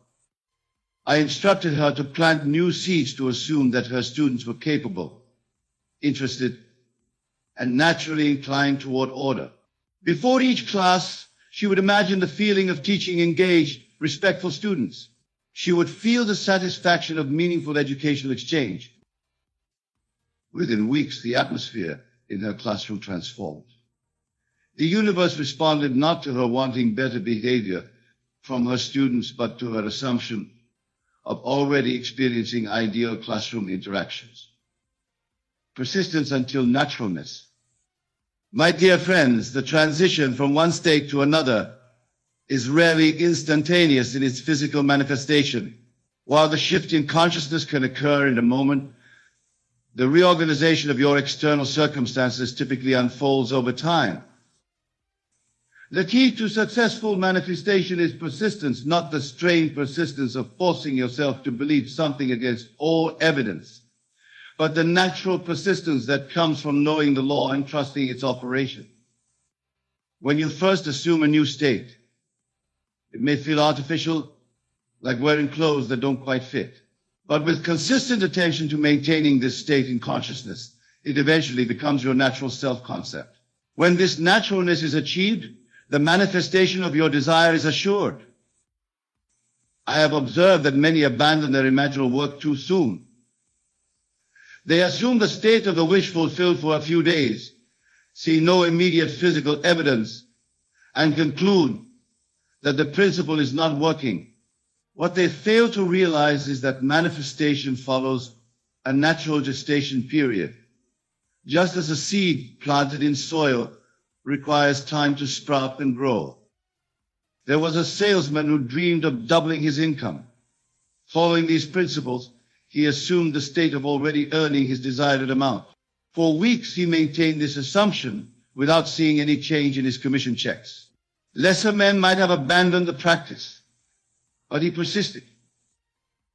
I instructed her to plant new seeds to assume that her students were capable, interested, and naturally inclined toward order. Before each class, she would imagine the feeling of teaching engaged, respectful students. She would feel the satisfaction of meaningful educational exchange. Within weeks, the atmosphere in her classroom transformed. The universe responded not to her wanting better behavior, from her students, but to her assumption of already experiencing ideal classroom interactions. Persistence until naturalness. My dear friends, the transition from one state to another is rarely instantaneous in its physical manifestation. While the shift in consciousness can occur in a moment, the reorganization of your external circumstances typically unfolds over time. The key to successful manifestation is persistence, not the strained persistence of forcing yourself to believe something against all evidence, but the natural persistence that comes from knowing the law and trusting its operation. When you first assume a new state, it may feel artificial, like wearing clothes that don't quite fit. But with consistent attention to maintaining this state in consciousness, it eventually becomes your natural self-concept. When this naturalness is achieved, the manifestation of your desire is assured. I have observed that many abandon their imaginal work too soon. They assume the state of the wish fulfilled for a few days, see no immediate physical evidence, and conclude that the principle is not working. What they fail to realize is that manifestation follows a natural gestation period. Just as a seed planted in soil requires time to sprout and grow. There was a salesman who dreamed of doubling his income. Following these principles, he assumed the state of already earning his desired amount. For weeks, he maintained this assumption without seeing any change in his commission checks. Lesser men might have abandoned the practice, but he persisted.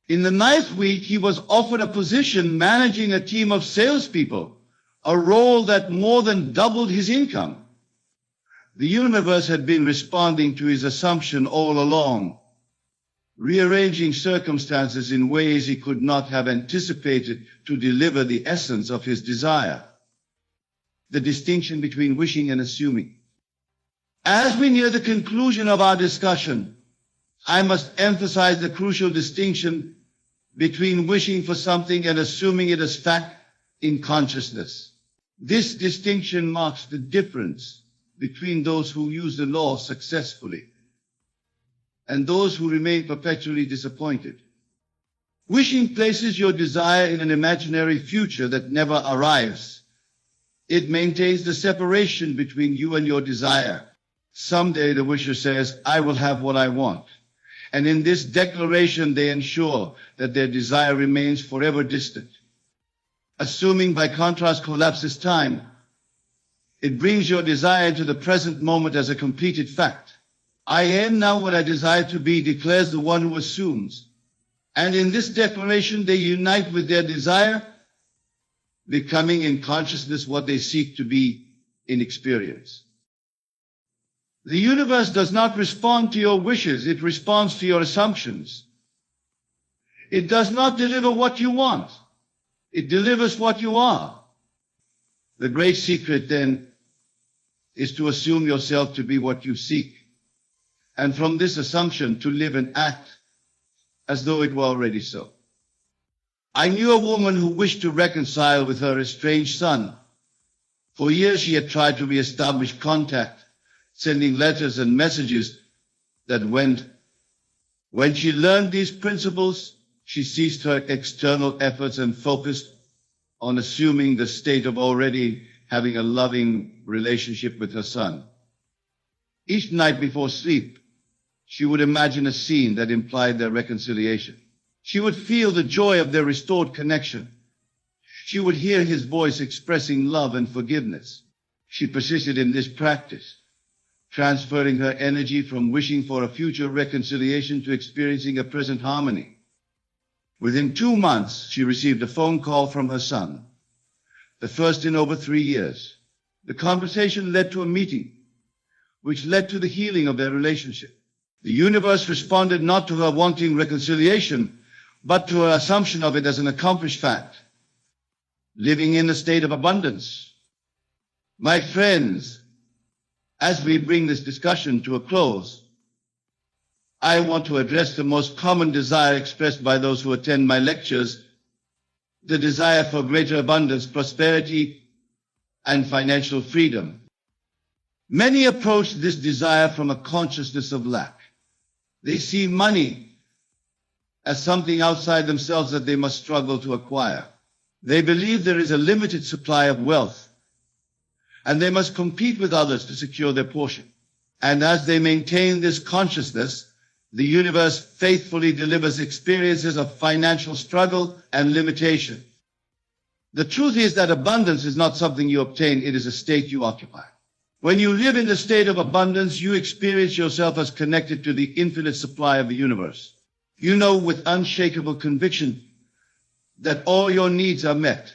In the 9th week, he was offered a position managing a team of salespeople, a role that more than doubled his income. The universe had been responding to his assumption all along, rearranging circumstances in ways he could not have anticipated to deliver the essence of his desire. The distinction between wishing and assuming. As we near the conclusion of our discussion, I must emphasize the crucial distinction between wishing for something and assuming it as fact in consciousness. This distinction marks the difference between those who use the law successfully and those who remain perpetually disappointed. Wishing places your desire in an imaginary future that never arrives. It maintains the separation between you and your desire. Someday the wisher says, I will have what I want. And in this declaration, they ensure that their desire remains forever distant. Assuming, by contrast, collapses time, it brings your desire into the present moment as a completed fact. I am now what I desire to be, declares the one who assumes. And in this declaration, they unite with their desire, becoming in consciousness what they seek to be in experience. The universe does not respond to your wishes, it responds to your assumptions. It does not deliver what you want, it delivers what you are. The great secret, then, is to assume yourself to be what you seek, and from this assumption to live and act as though it were already so. I knew a woman who wished to reconcile with her estranged son. For years she had tried to re-establish contact, sending letters and messages that went. When she learned these principles, she ceased her external efforts and focused on assuming the state of already having a loving relationship with her son. Each night before sleep, she would imagine a scene that implied their reconciliation. She would feel the joy of their restored connection. She would hear his voice expressing love and forgiveness. She persisted in this practice, transferring her energy from wishing for a future reconciliation to experiencing a present harmony. Within 2 months, she received a phone call from her son, the first in over 3 years. The conversation led to a meeting, which led to the healing of their relationship. The universe responded not to her wanting reconciliation, but to her assumption of it as an accomplished fact, living in a state of abundance. My friends, as we bring this discussion to a close, I want to address the most common desire expressed by those who attend my lectures, the desire for greater abundance, prosperity, and financial freedom. Many approach this desire from a consciousness of lack. They see money as something outside themselves that they must struggle to acquire. They believe there is a limited supply of wealth, and they must compete with others to secure their portion. And as they maintain this consciousness, the universe faithfully delivers experiences of financial struggle and limitation. The truth is that abundance is not something you obtain, it is a state you occupy. When you live in the state of abundance, you experience yourself as connected to the infinite supply of the universe. You know with unshakable conviction that all your needs are met,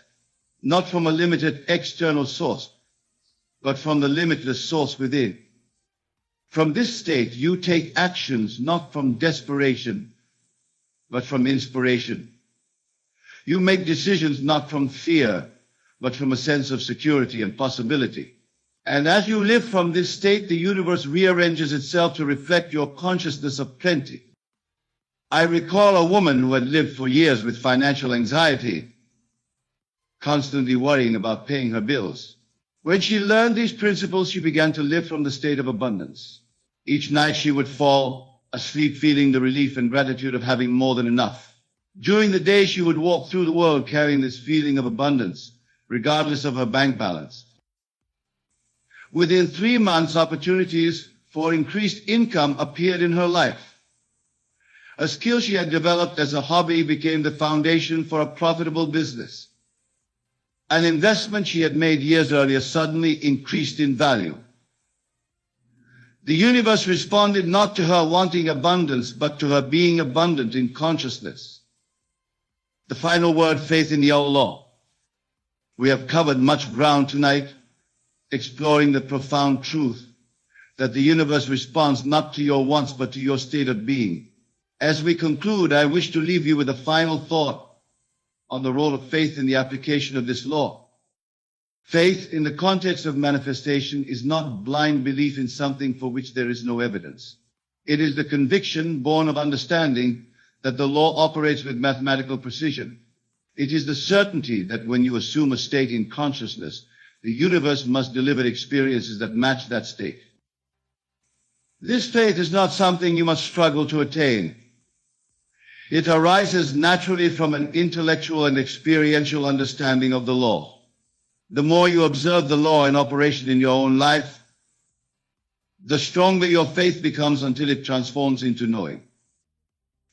not from a limited external source, but from the limitless source within. From this state, you take actions not from desperation, but from inspiration. You make decisions not from fear, but from a sense of security and possibility. And as you live from this state, the universe rearranges itself to reflect your consciousness of plenty. I recall a woman who had lived for years with financial anxiety, constantly worrying about paying her bills. When she learned these principles, she began to live from the state of abundance. Each night she would fall asleep feeling the relief and gratitude of having more than enough. During the day, she would walk through the world carrying this feeling of abundance, regardless of her bank balance. Within 3 months, opportunities for increased income appeared in her life. A skill she had developed as a hobby became the foundation for a profitable business. An investment she had made years earlier suddenly increased in value. The universe responded not to her wanting abundance, but to her being abundant in consciousness. The final word, faith in the old law. We have covered much ground tonight, exploring the profound truth that the universe responds not to your wants, but to your state of being. As we conclude, I wish to leave you with a final thought on the role of faith in the application of this law. Faith in the context of manifestation is not blind belief in something for which there is no evidence. It is the conviction born of understanding that the law operates with mathematical precision. It is the certainty that when you assume a state in consciousness, the universe must deliver experiences that match that state. This faith is not something you must struggle to attain. It arises naturally from an intellectual and experiential understanding of the law. The more you observe the law in operation in your own life, the stronger your faith becomes until it transforms into knowing.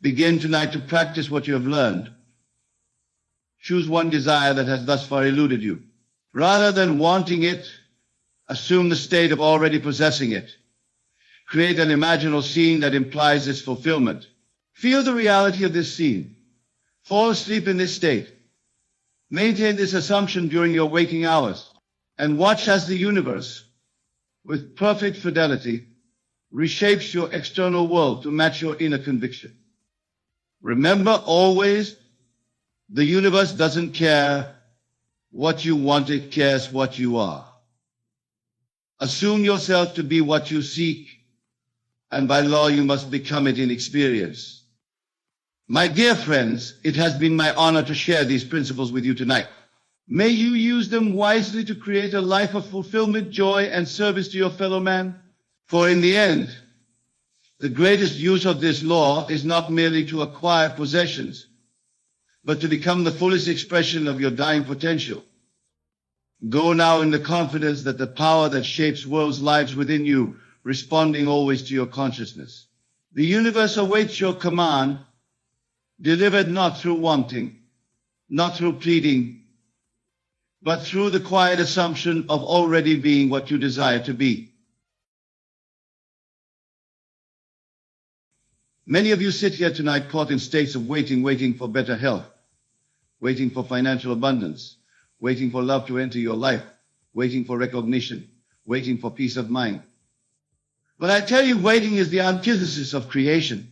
Begin tonight to practice what you have learned. Choose one desire that has thus far eluded you. Rather than wanting it, assume the state of already possessing it. Create an imaginal scene that implies its fulfillment. Feel the reality of this scene. Fall asleep in this state. Maintain this assumption during your waking hours, and watch as the universe, with perfect fidelity, reshapes your external world to match your inner conviction. Remember always, the universe doesn't care what you want, it cares what you are. Assume yourself to be what you seek, and by law you must become it in experience. My dear friends, it has been my honor to share these principles with you tonight. May you use them wisely to create a life of fulfillment, joy, and service to your fellow man. For in the end, the greatest use of this law is not merely to acquire possessions, but to become the fullest expression of your dying potential. Go now in the confidence that the power that shapes worlds lives within you, responding always to your consciousness. The universe awaits your command, delivered not through wanting, not through pleading, but through the quiet assumption of already being what you desire to be. Many of you sit here tonight caught in states of waiting for better health, waiting for financial abundance, waiting for love to enter your life, waiting for recognition, waiting for peace of mind. But I tell you, waiting is the antithesis of creation.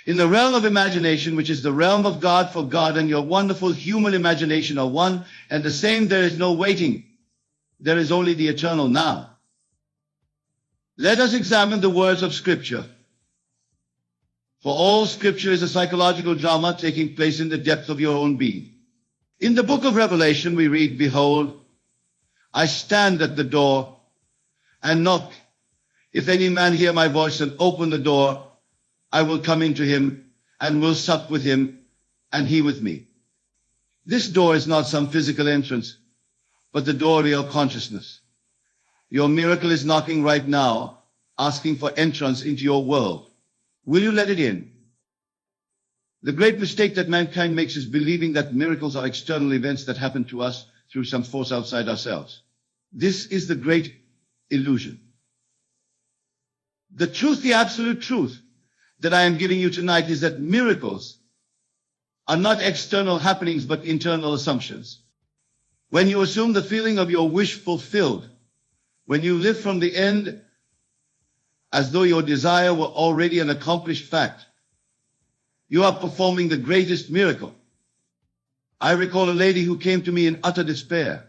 In the realm of imagination, which is the realm of God, for God and your wonderful human imagination are one and the same, there is no waiting. There is only the eternal now. Let us examine the words of Scripture. For all Scripture is a psychological drama taking place in the depth of your own being. In the book of Revelation, we read, "Behold, I stand at the door and knock. If any man hear my voice and open the door, I will come into him and will sup with him and he with me. This door is not some physical entrance, but the door of your consciousness. Your miracle is knocking right now, asking for entrance into your world. Will you let it in? The great mistake that mankind makes is believing that miracles are external events that happen to us through some force outside ourselves. This is the great illusion. The truth, the absolute truth that I am giving you tonight is that miracles are not external happenings but internal assumptions. When you assume the feeling of your wish fulfilled, when you live from the end as though your desire were already an accomplished fact, you are performing the greatest miracle. I recall a lady who came to me in utter despair.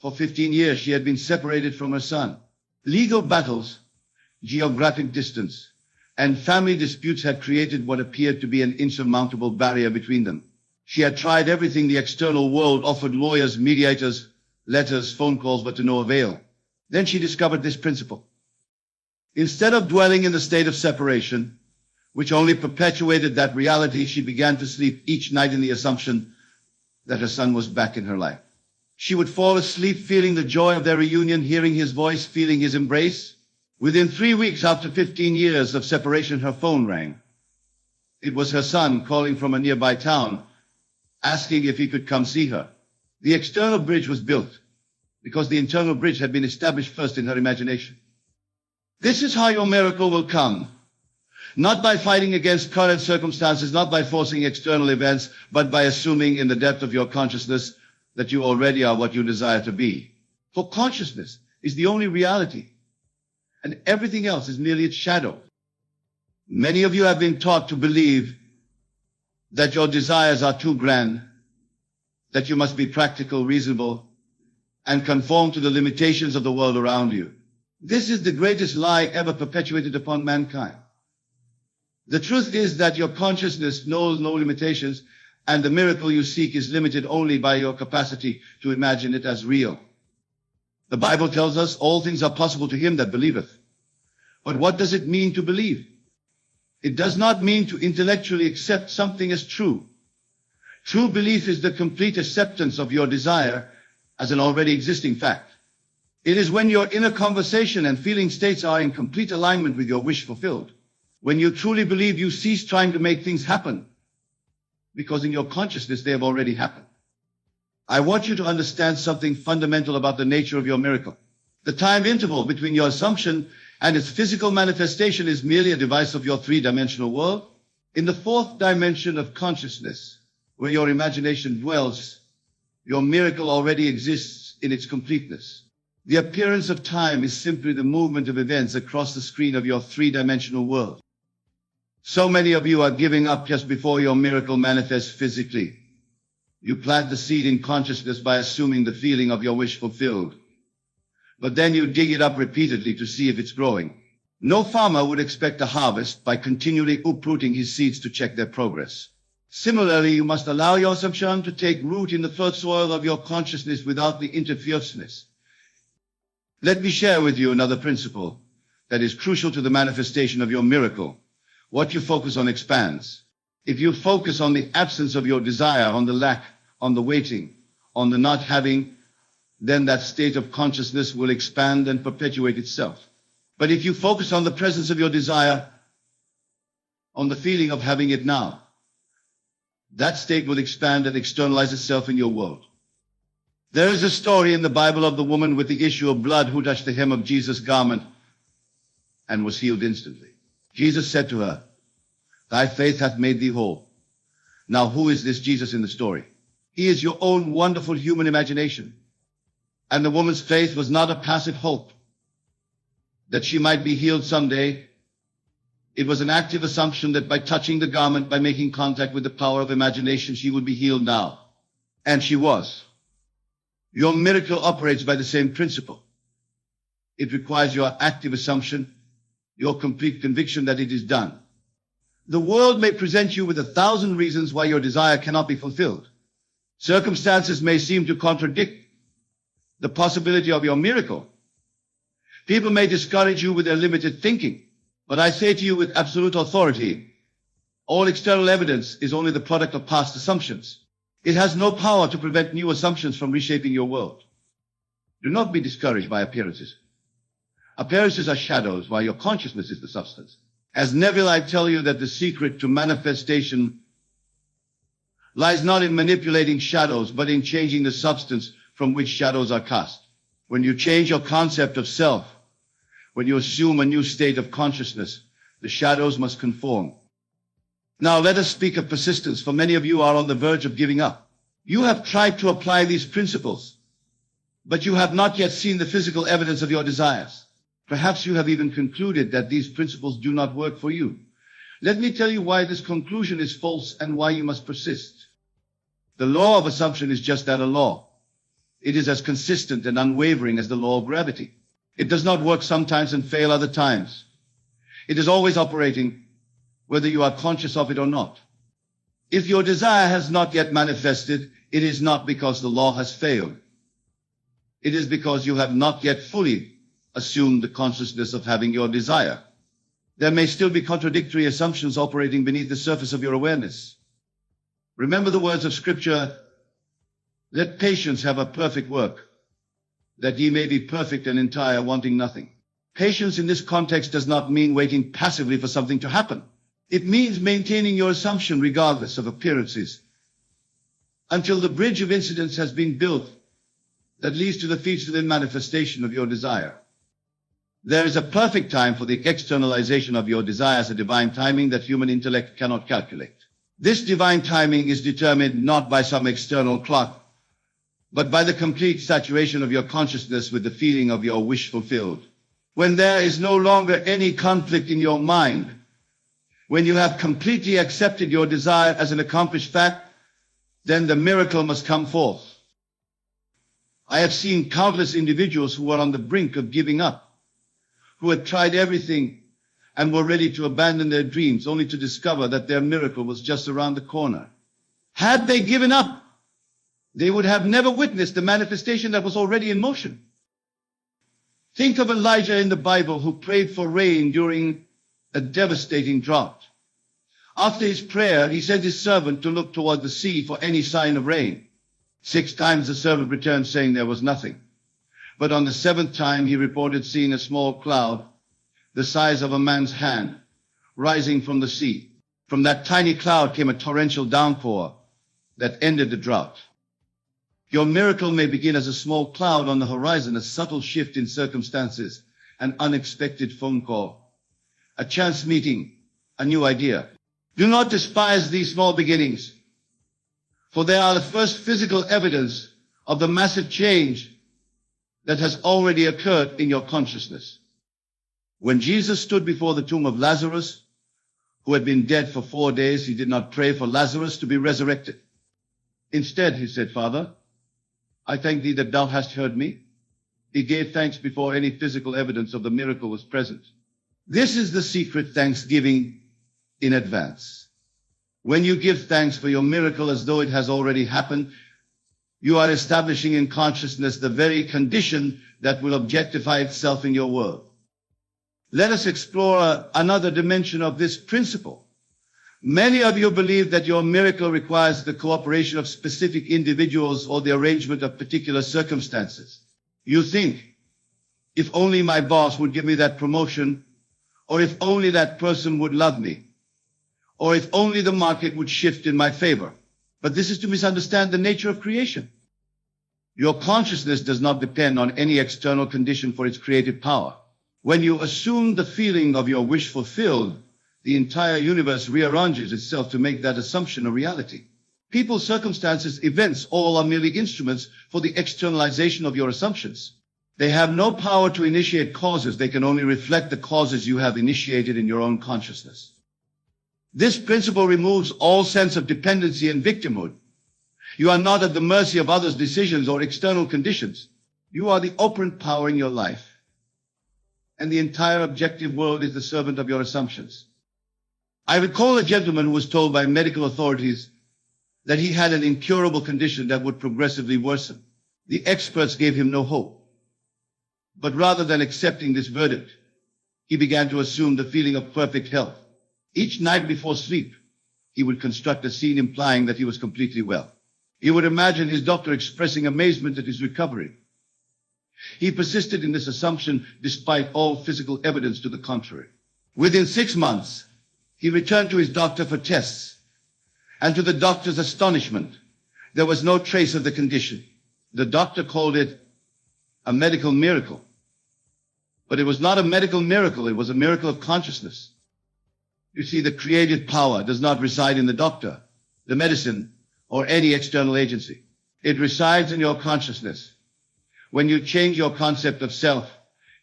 For 15 years, she had been separated from her son. Legal battles, geographic distance, and family disputes had created what appeared to be an insurmountable barrier between them. She had tried everything the external world offered: lawyers, mediators, letters, phone calls, but to no avail. Then she discovered this principle. Instead of dwelling in the state of separation, which only perpetuated that reality, she began to sleep each night in the assumption that her son was back in her life. She would fall asleep feeling the joy of their reunion, hearing his voice, feeling his embrace. Within 3 weeks after 15 years of separation, her phone rang. It was her son calling from a nearby town, asking if he could come see her. The external bridge was built because the internal bridge had been established first in her imagination. This is how your miracle will come. Not by fighting against current circumstances, not by forcing external events, but by assuming in the depth of your consciousness that you already are what you desire to be. For consciousness is the only reality, and everything else is merely its shadow. Many of you have been taught to believe that your desires are too grand, that you must be practical, reasonable, and conform to the limitations of the world around you. This is the greatest lie ever perpetuated upon mankind. The truth is that your consciousness knows no limitations, and the miracle you seek is limited only by your capacity to imagine it as real. The Bible tells us all things are possible to him that believeth. But what does it mean to believe? It does not mean to intellectually accept something as true. True belief is the complete acceptance of your desire as an already existing fact. It is when your inner conversation and feeling states are in complete alignment with your wish fulfilled. When you truly believe, you cease trying to make things happen, because in your consciousness they have already happened. I want you to understand something fundamental about the nature of your miracle. The time interval between your assumption and its physical manifestation is merely a device of your three-dimensional world. In the fourth dimension of consciousness, where your imagination dwells, your miracle already exists in its completeness. The appearance of time is simply the movement of events across the screen of your three-dimensional world. So many of you are giving up just before your miracle manifests physically. You plant the seed in consciousness by assuming the feeling of your wish fulfilled. But then you dig it up repeatedly to see if it's growing. No farmer would expect a harvest by continually uprooting his seeds to check their progress. Similarly, you must allow your assumption to take root in the first soil of your consciousness without the interference. Let me share with you another principle that is crucial to the manifestation of your miracle. What you focus on expands. If you focus on the absence of your desire, on the lack, on the waiting, on the not having, then that state of consciousness will expand and perpetuate itself. But if you focus on the presence of your desire, on the feeling of having it now, that state will expand and externalize itself in your world. There is a story in the Bible of the woman with the issue of blood who touched the hem of Jesus' garment and was healed instantly. Jesus said to her, "Thy faith hath made thee whole." Now, who is this Jesus in the story? He is your own wonderful human imagination. And the woman's faith was not a passive hope that she might be healed someday. It was an active assumption that by touching the garment, by making contact with the power of imagination, she would be healed now. And she was. Your miracle operates by the same principle. It requires your active assumption, your complete conviction that it is done. The world may present you with 1,000 reasons why your desire cannot be fulfilled. Circumstances may seem to contradict the possibility of your miracle. People may discourage you with their limited thinking. But I say to you with absolute authority, all external evidence is only the product of past assumptions. It has no power to prevent new assumptions from reshaping your world. Do not be discouraged by appearances. Appearances are shadows, while your consciousness is the substance. As Neville, I tell you that the secret to manifestation lies not in manipulating shadows, but in changing the substance from which shadows are cast. When you change your concept of self, when you assume a new state of consciousness, the shadows must conform. Now let us speak of persistence, for many of you are on the verge of giving up. You have tried to apply these principles, but you have not yet seen the physical evidence of your desires. Perhaps you have even concluded that these principles do not work for you. Let me tell you why this conclusion is false and why you must persist. The law of assumption is just that, a law. It is as consistent and unwavering as the law of gravity. It does not work sometimes and fail other times. It is always operating, whether you are conscious of it or not. If your desire has not yet manifested, it is not because the law has failed. It is because you have not yet fully assumed the consciousness of having your desire. There may still be contradictory assumptions operating beneath the surface of your awareness. Remember the words of Scripture, "Let patience have a perfect work, that ye may be perfect and entire, wanting nothing." Patience in this context does not mean waiting passively for something to happen. It means maintaining your assumption regardless of appearances, until the bridge of incidents has been built that leads to the feature and manifestation of your desire. There is a perfect time for the externalization of your desires, a divine timing that human intellect cannot calculate. This divine timing is determined not by some external clock, but by the complete saturation of your consciousness with the feeling of your wish fulfilled. When there is no longer any conflict in your mind, when you have completely accepted your desire as an accomplished fact, then the miracle must come forth. I have seen countless individuals who were on the brink of giving up, who had tried everything and were ready to abandon their dreams, only to discover that their miracle was just around the corner. Had they given up, they would have never witnessed the manifestation that was already in motion. Think of Elijah in the Bible, who prayed for rain during a devastating drought. After his prayer, he sent his servant to look toward the sea for any sign of rain. 6 times the servant returned, saying there was nothing. But on the 7th time, he reported seeing a small cloud, the size of a man's hand, rising from the sea. From that tiny cloud came a torrential downpour that ended the drought. Your miracle may begin as a small cloud on the horizon, a subtle shift in circumstances, an unexpected phone call, a chance meeting, a new idea. Do not despise these small beginnings, for they are the first physical evidence of the massive change that has already occurred in your consciousness. When Jesus stood before the tomb of Lazarus, who had been dead for 4 days, he did not pray for Lazarus to be resurrected. Instead, he said, "Father, I thank thee that thou hast heard me." He gave thanks before any physical evidence of the miracle was present. This is the secret thanksgiving in advance. When you give thanks for your miracle as though it has already happened, you are establishing in consciousness the very condition that will objectify itself in your world. Let us explore another dimension of this principle. Many of you believe that your miracle requires the cooperation of specific individuals or the arrangement of particular circumstances. You think, if only my boss would give me that promotion, or if only that person would love me, or if only the market would shift in my favor. But this is to misunderstand the nature of creation. Your consciousness does not depend on any external condition for its creative power. When you assume the feeling of your wish fulfilled, the entire universe rearranges itself to make that assumption a reality. People, circumstances, events, all are merely instruments for the externalization of your assumptions. They have no power to initiate causes. They can only reflect the causes you have initiated in your own consciousness. This principle removes all sense of dependency and victimhood. You are not at the mercy of others' decisions or external conditions. You are the operant power in your life, and the entire objective world is the servant of your assumptions. I recall a gentleman who was told by medical authorities that he had an incurable condition that would progressively worsen. The experts gave him no hope. But rather than accepting this verdict, he began to assume the feeling of perfect health. Each night before sleep, he would construct a scene implying that he was completely well. He would imagine his doctor expressing amazement at his recovery. He persisted in this assumption despite all physical evidence to the contrary. Within 6 months, he returned to his doctor for tests, and to the doctor's astonishment, there was no trace of the condition. The doctor called it a medical miracle. But it was not a medical miracle, it was a miracle of consciousness. You see, the creative power does not reside in the doctor, the medicine, or any external agency. It resides in your consciousness. When you change your concept of self,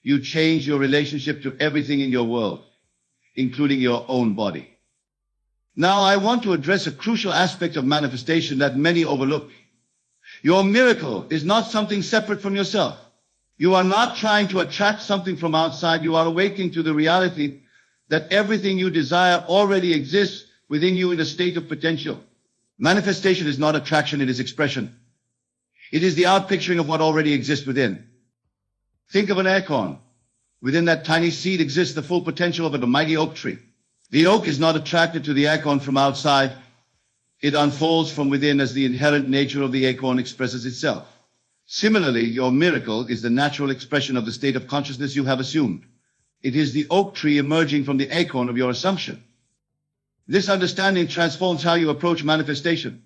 you change your relationship to everything in your world, including your own body. Now, I want to address a crucial aspect of manifestation that many overlook. Your miracle is not something separate from yourself. You are not trying to attract something from outside. You are awakening to the reality that everything you desire already exists within you in a state of potential. Manifestation is not attraction, it is expression. It is the outpicturing of what already exists within. Think of an acorn. Within that tiny seed exists the full potential of a mighty oak tree. The oak is not attracted to the acorn from outside. It unfolds from within as the inherent nature of the acorn expresses itself. Similarly, your miracle is the natural expression of the state of consciousness you have assumed. It is the oak tree emerging from the acorn of your assumption. This understanding transforms how you approach manifestation.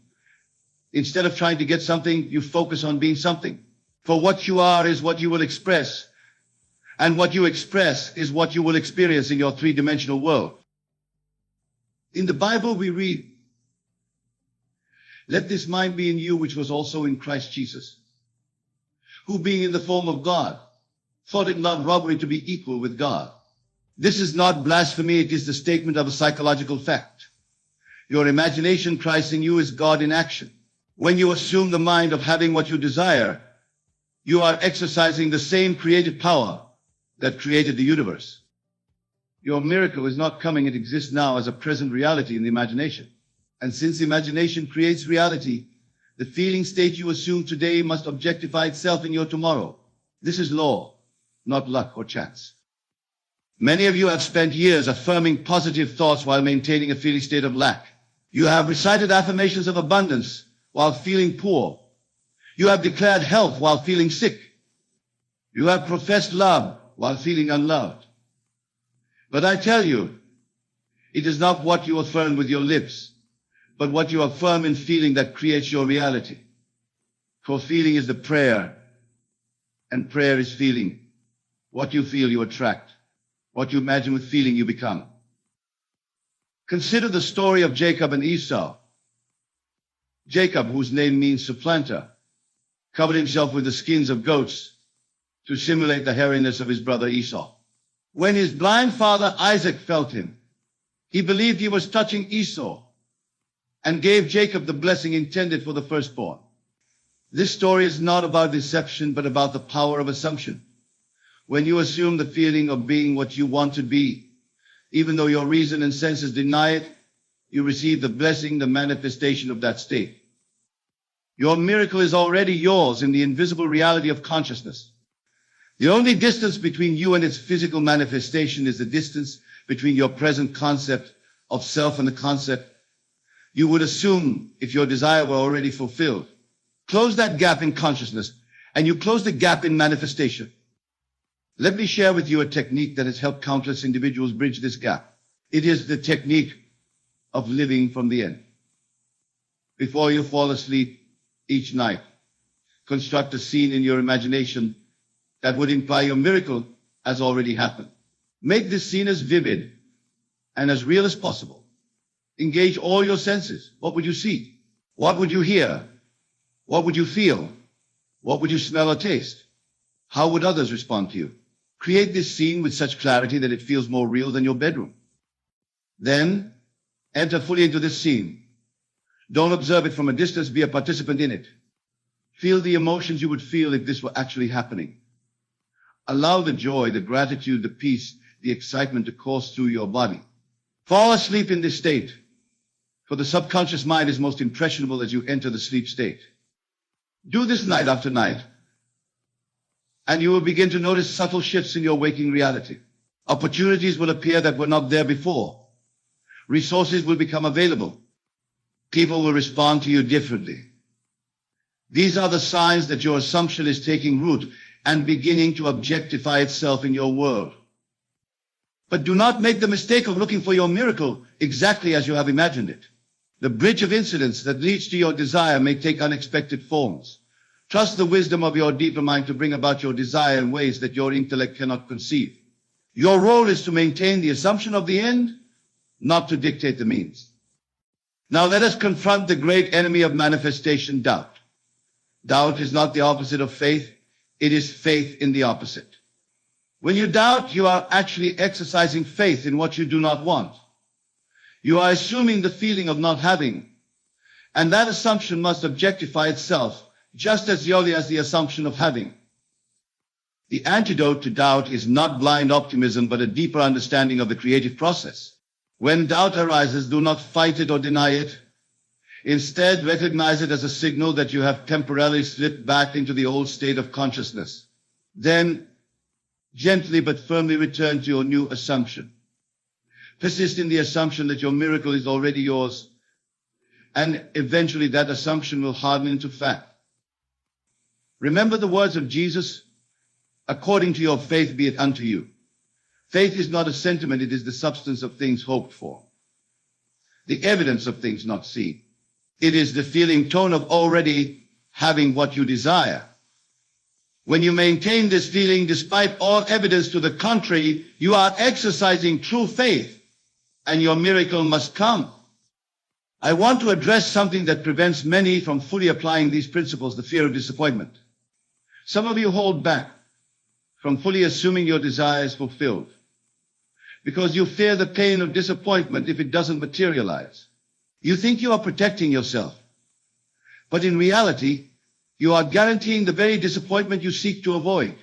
Instead of trying to get something, you focus on being something. For what you are is what you will express, and what you express is what you will experience in your three-dimensional world. In the Bible we read, "Let this mind be in you which was also in Christ Jesus, who being in the form of God, thought it not robbery to be equal with God." This is not blasphemy, it is the statement of a psychological fact. Your imagination, Christ in you, is God in action. When you assume the mind of having what you desire, you are exercising the same creative power that created the universe. Your miracle is not coming, it exists now as a present reality in the imagination. And since imagination creates reality, the feeling state you assume today must objectify itself in your tomorrow. This is law, not luck or chance. Many of you have spent years affirming positive thoughts while maintaining a feeling state of lack. You have recited affirmations of abundance while feeling poor. You have declared health while feeling sick. You have professed love while feeling unloved. But I tell you, it is not what you affirm with your lips, but what you affirm in feeling that creates your reality. For feeling is the prayer, and prayer is feeling. What you feel, you attract. What you imagine with feeling, you become. Consider the story of Jacob and Esau. Jacob, whose name means supplanter, covered himself with the skins of goats to simulate the hairiness of his brother Esau. When his blind father Isaac felt him, he believed he was touching Esau and gave Jacob the blessing intended for the firstborn. This story is not about deception, but about the power of assumption. When you assume the feeling of being what you want to be, even though your reason and senses deny it, you receive the blessing, the manifestation of that state. Your miracle is already yours in the invisible reality of consciousness. The only distance between you and its physical manifestation is the distance between your present concept of self and the concept you would assume if your desire were already fulfilled. Close that gap in consciousness, and you close the gap in manifestation. Let me share with you a technique that has helped countless individuals bridge this gap. It is the technique of living from the end. Before you fall asleep each night, construct a scene in your imagination that would imply your miracle has already happened. Make this scene as vivid and as real as possible. Engage all your senses. What would you see? What would you hear? What would you feel? What would you smell or taste? How would others respond to you? Create this scene with such clarity that it feels more real than your bedroom. Then, enter fully into this scene. Don't observe it from a distance, be a participant in it. Feel the emotions you would feel if this were actually happening. Allow the joy, the gratitude, the peace, the excitement to course through your body. Fall asleep in this state, for the subconscious mind is most impressionable as you enter the sleep state. Do this night after night, and you will begin to notice subtle shifts in your waking reality. Opportunities will appear that were not there before. Resources will become available. People will respond to you differently. These are the signs that your assumption is taking root and beginning to objectify itself in your world. But do not make the mistake of looking for your miracle exactly as you have imagined it. The bridge of incidents that leads to your desire may take unexpected forms. Trust the wisdom of your deeper mind to bring about your desire in ways that your intellect cannot conceive. Your role is to maintain the assumption of the end, not to dictate the means. Now let us confront the great enemy of manifestation, doubt. Doubt is not the opposite of faith. It is faith in the opposite. When you doubt, you are actually exercising faith in what you do not want. You are assuming the feeling of not having, and that assumption must objectify itself just as surely as the assumption of having. The antidote to doubt is not blind optimism, but a deeper understanding of the creative process. When doubt arises, do not fight it or deny it. Instead, recognize it as a signal that you have temporarily slipped back into the old state of consciousness. Then, gently but firmly return to your new assumption. Persist in the assumption that your miracle is already yours, and eventually that assumption will harden into fact. Remember the words of Jesus, according to your faith be it unto you. Faith is not a sentiment, it is the substance of things hoped for, the evidence of things not seen. It is the feeling tone of already having what you desire. When you maintain this feeling despite all evidence to the contrary, you are exercising true faith, and your miracle must come. I want to address something that prevents many from fully applying these principles, the fear of disappointment. Some of you hold back from fully assuming your desire is fulfilled because you fear the pain of disappointment if it doesn't materialize. You think you are protecting yourself, but in reality, you are guaranteeing the very disappointment you seek to avoid.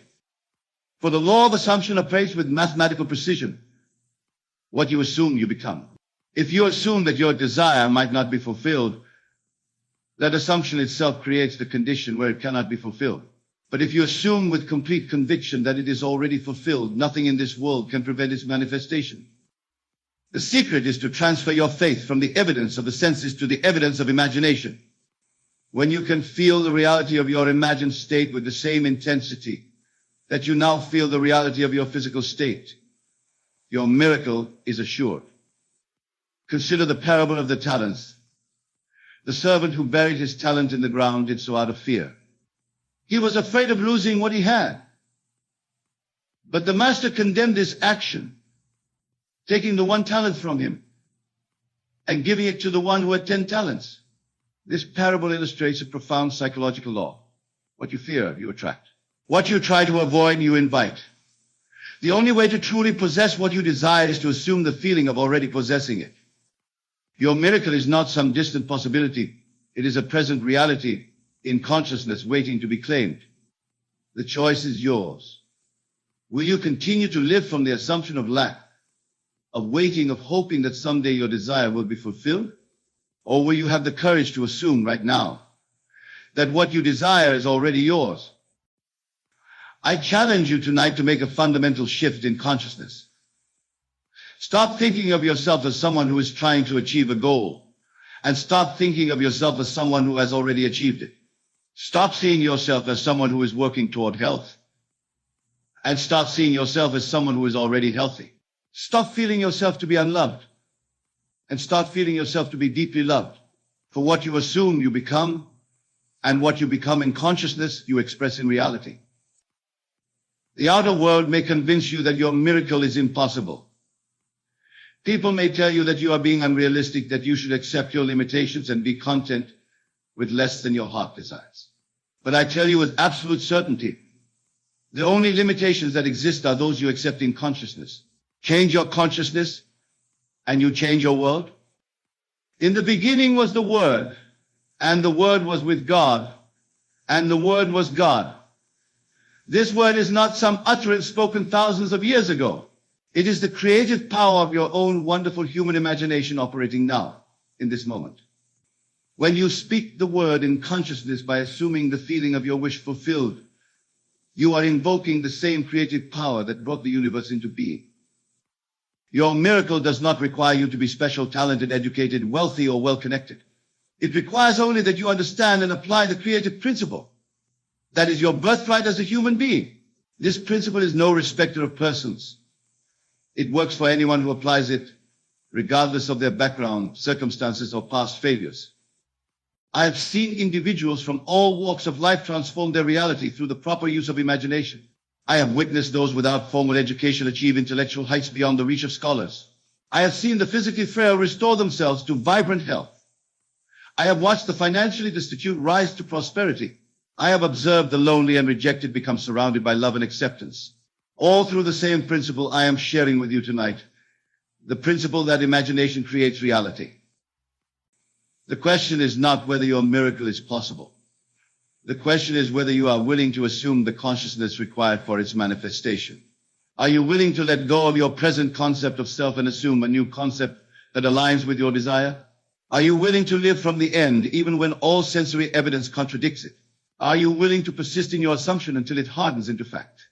For the law of assumption operates with mathematical precision. What you assume, you become. If you assume that your desire might not be fulfilled, that assumption itself creates the condition where it cannot be fulfilled. But if you assume with complete conviction that it is already fulfilled, nothing in this world can prevent its manifestation. The secret is to transfer your faith from the evidence of the senses to the evidence of imagination. When you can feel the reality of your imagined state with the same intensity that you now feel the reality of your physical state, your miracle is assured. Consider the parable of the talents. The servant who buried his talent in the ground did so out of fear. He was afraid of losing what he had. But the master condemned this action, taking the 1 talent from him and giving it to the one who had 10 talents. This parable illustrates a profound psychological law. What you fear, you attract. What you try to avoid, you invite. The only way to truly possess what you desire is to assume the feeling of already possessing it. Your miracle is not some distant possibility. It is a present reality in consciousness waiting to be claimed. The choice is yours. Will you continue to live from the assumption of lack, of waiting, of hoping that someday your desire will be fulfilled? Or will you have the courage to assume right now that what you desire is already yours? I challenge you tonight to make a fundamental shift in consciousness. Stop thinking of yourself as someone who is trying to achieve a goal, and start thinking of yourself as someone who has already achieved it. Stop seeing yourself as someone who is working toward health, and start seeing yourself as someone who is already healthy. Stop feeling yourself to be unloved, and start feeling yourself to be deeply loved. For what you assume, you become, and what you become in consciousness, you express in reality. The outer world may convince you that your miracle is impossible. People may tell you that you are being unrealistic, that you should accept your limitations and be content with less than your heart desires. But I tell you with absolute certainty, the only limitations that exist are those you accept in consciousness. Change your consciousness, and you change your world. In the beginning was the Word, and the Word was with God, and the Word was God. This word is not some utterance spoken thousands of years ago. It is the creative power of your own wonderful human imagination operating now, in this moment. When you speak the word in consciousness by assuming the feeling of your wish fulfilled, you are invoking the same creative power that brought the universe into being. Your miracle does not require you to be special, talented, educated, wealthy, or well-connected. It requires only that you understand and apply the creative principle. That is your birthright as a human being. This principle is no respecter of persons. It works for anyone who applies it, regardless of their background, circumstances, or past failures. I have seen individuals from all walks of life transform their reality through the proper use of imagination. I have witnessed those without formal education achieve intellectual heights beyond the reach of scholars. I have seen the physically frail restore themselves to vibrant health. I have watched the financially destitute rise to prosperity. I have observed the lonely and rejected become surrounded by love and acceptance. All through the same principle I am sharing with you tonight, the principle that imagination creates reality. The question is not whether your miracle is possible. The question is whether you are willing to assume the consciousness required for its manifestation. Are you willing to let go of your present concept of self and assume a new concept that aligns with your desire? Are you willing to live from the end even when all sensory evidence contradicts it? Are you willing to persist in your assumption until it hardens into fact?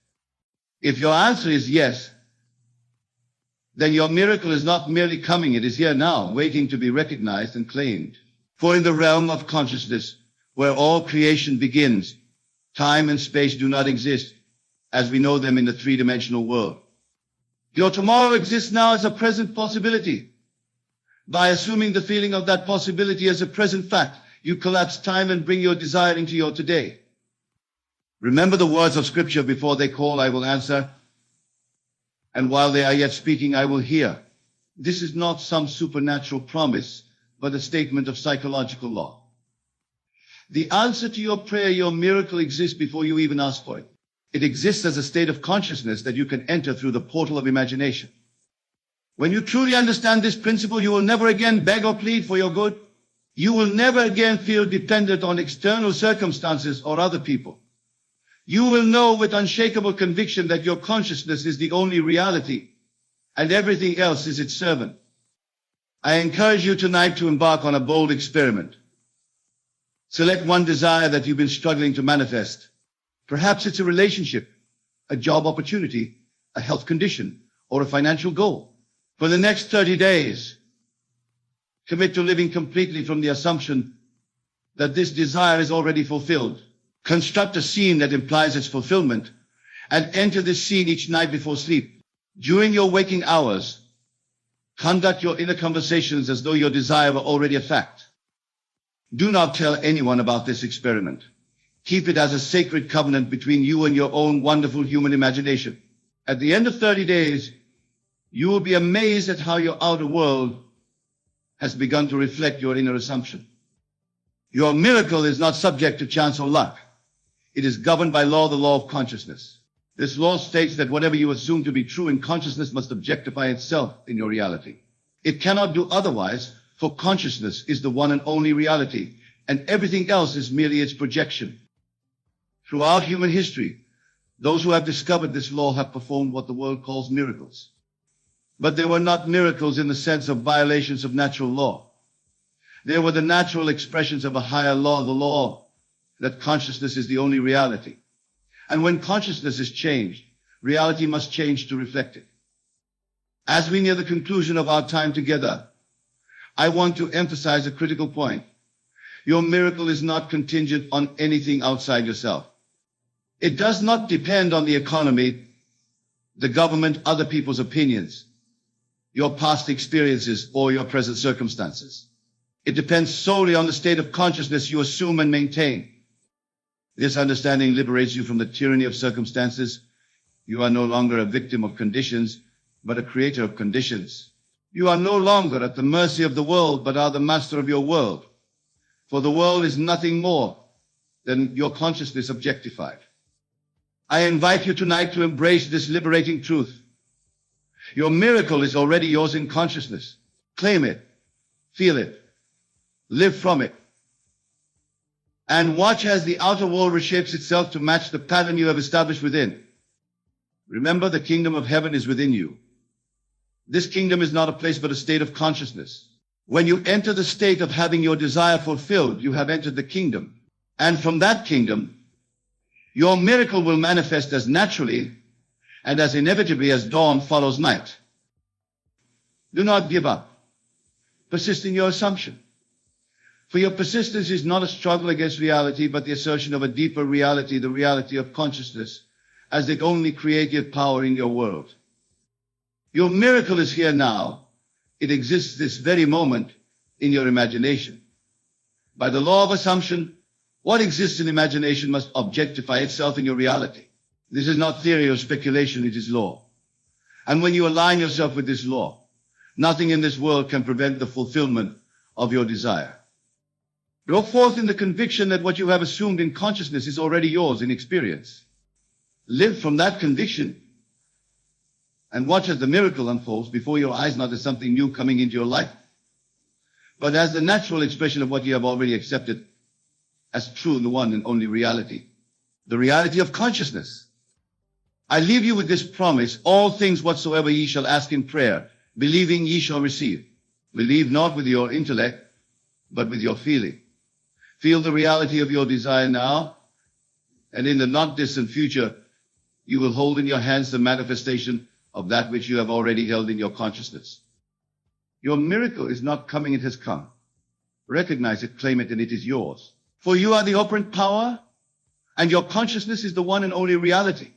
If your answer is yes, then your miracle is not merely coming, it is here now, waiting to be recognized and claimed. For in the realm of consciousness, where all creation begins, time and space do not exist as we know them in the three-dimensional world. Your tomorrow exists now as a present possibility. By assuming the feeling of that possibility as a present fact, you collapse time and bring your desire into your today. Remember the words of Scripture: before they call, I will answer, and while they are yet speaking, I will hear. This is not some supernatural promise, but a statement of psychological law. The answer to your prayer, your miracle, exists before you even ask for it. It exists as a state of consciousness that you can enter through the portal of imagination. When you truly understand this principle, you will never again beg or plead for your good. You will never again feel dependent on external circumstances or other people. You will know with unshakable conviction that your consciousness is the only reality and everything else is its servant. I encourage you tonight to embark on a bold experiment. Select one desire that you've been struggling to manifest. Perhaps it's a relationship, a job opportunity, a health condition, or a financial goal. For the next 30 days, commit to living completely from the assumption that this desire is already fulfilled. Construct a scene that implies its fulfillment and enter this scene each night before sleep. During your waking hours, conduct your inner conversations as though your desire were already a fact. Do not tell anyone about this experiment. Keep it as a sacred covenant between you and your own wonderful human imagination. At the end of 30 days, you will be amazed at how your outer world has begun to reflect your inner assumption. Your miracle is not subject to chance or luck. It is governed by law, the law of consciousness. This law states that whatever you assume to be true in consciousness must objectify itself in your reality. It cannot do otherwise, for consciousness is the one and only reality, and everything else is merely its projection. Throughout human history, those who have discovered this law have performed what the world calls miracles. But they were not miracles in the sense of violations of natural law. They were the natural expressions of a higher law, the law that consciousness is the only reality. And when consciousness is changed, reality must change to reflect it. As we near the conclusion of our time together, I want to emphasize a critical point. Your miracle is not contingent on anything outside yourself. It does not depend on the economy, the government, other people's opinions, your past experiences, or your present circumstances. It depends solely on the state of consciousness you assume and maintain. This understanding liberates you from the tyranny of circumstances. You are no longer a victim of conditions, but a creator of conditions. You are no longer at the mercy of the world, but are the master of your world. For the world is nothing more than your consciousness objectified. I invite you tonight to embrace this liberating truth. Your miracle is already yours in consciousness. Claim it, feel it, live from it, and watch as the outer world reshapes itself to match the pattern you have established within. Remember, the kingdom of heaven is within you. This kingdom is not a place but a state of consciousness. When you enter the state of having your desire fulfilled, you have entered the kingdom. And from that kingdom, your miracle will manifest as naturally and as inevitably as dawn follows night. Do not give up. Persist in your assumption. For your persistence is not a struggle against reality, but the assertion of a deeper reality, the reality of consciousness, as the only creative power in your world. Your miracle is here now. It exists this very moment in your imagination. By the law of assumption, what exists in imagination must objectify itself in your reality. This is not theory or speculation, it is law. And when you align yourself with this law, nothing in this world can prevent the fulfillment of your desire. Go forth in the conviction that what you have assumed in consciousness is already yours in experience. Live from that conviction and watch as the miracle unfolds before your eyes, not as something new coming into your life, but as the natural expression of what you have already accepted as true, the one and only reality, the reality of consciousness. I leave you with this promise: all things whatsoever ye shall ask in prayer, believing ye shall receive. Believe not with your intellect, but with your feeling. Feel the reality of your desire now, and in the not distant future, you will hold in your hands the manifestation of that which you have already held in your consciousness. Your miracle is not coming, it has come. Recognize it, claim it, and it is yours. For you are the operant power, and your consciousness is the one and only reality.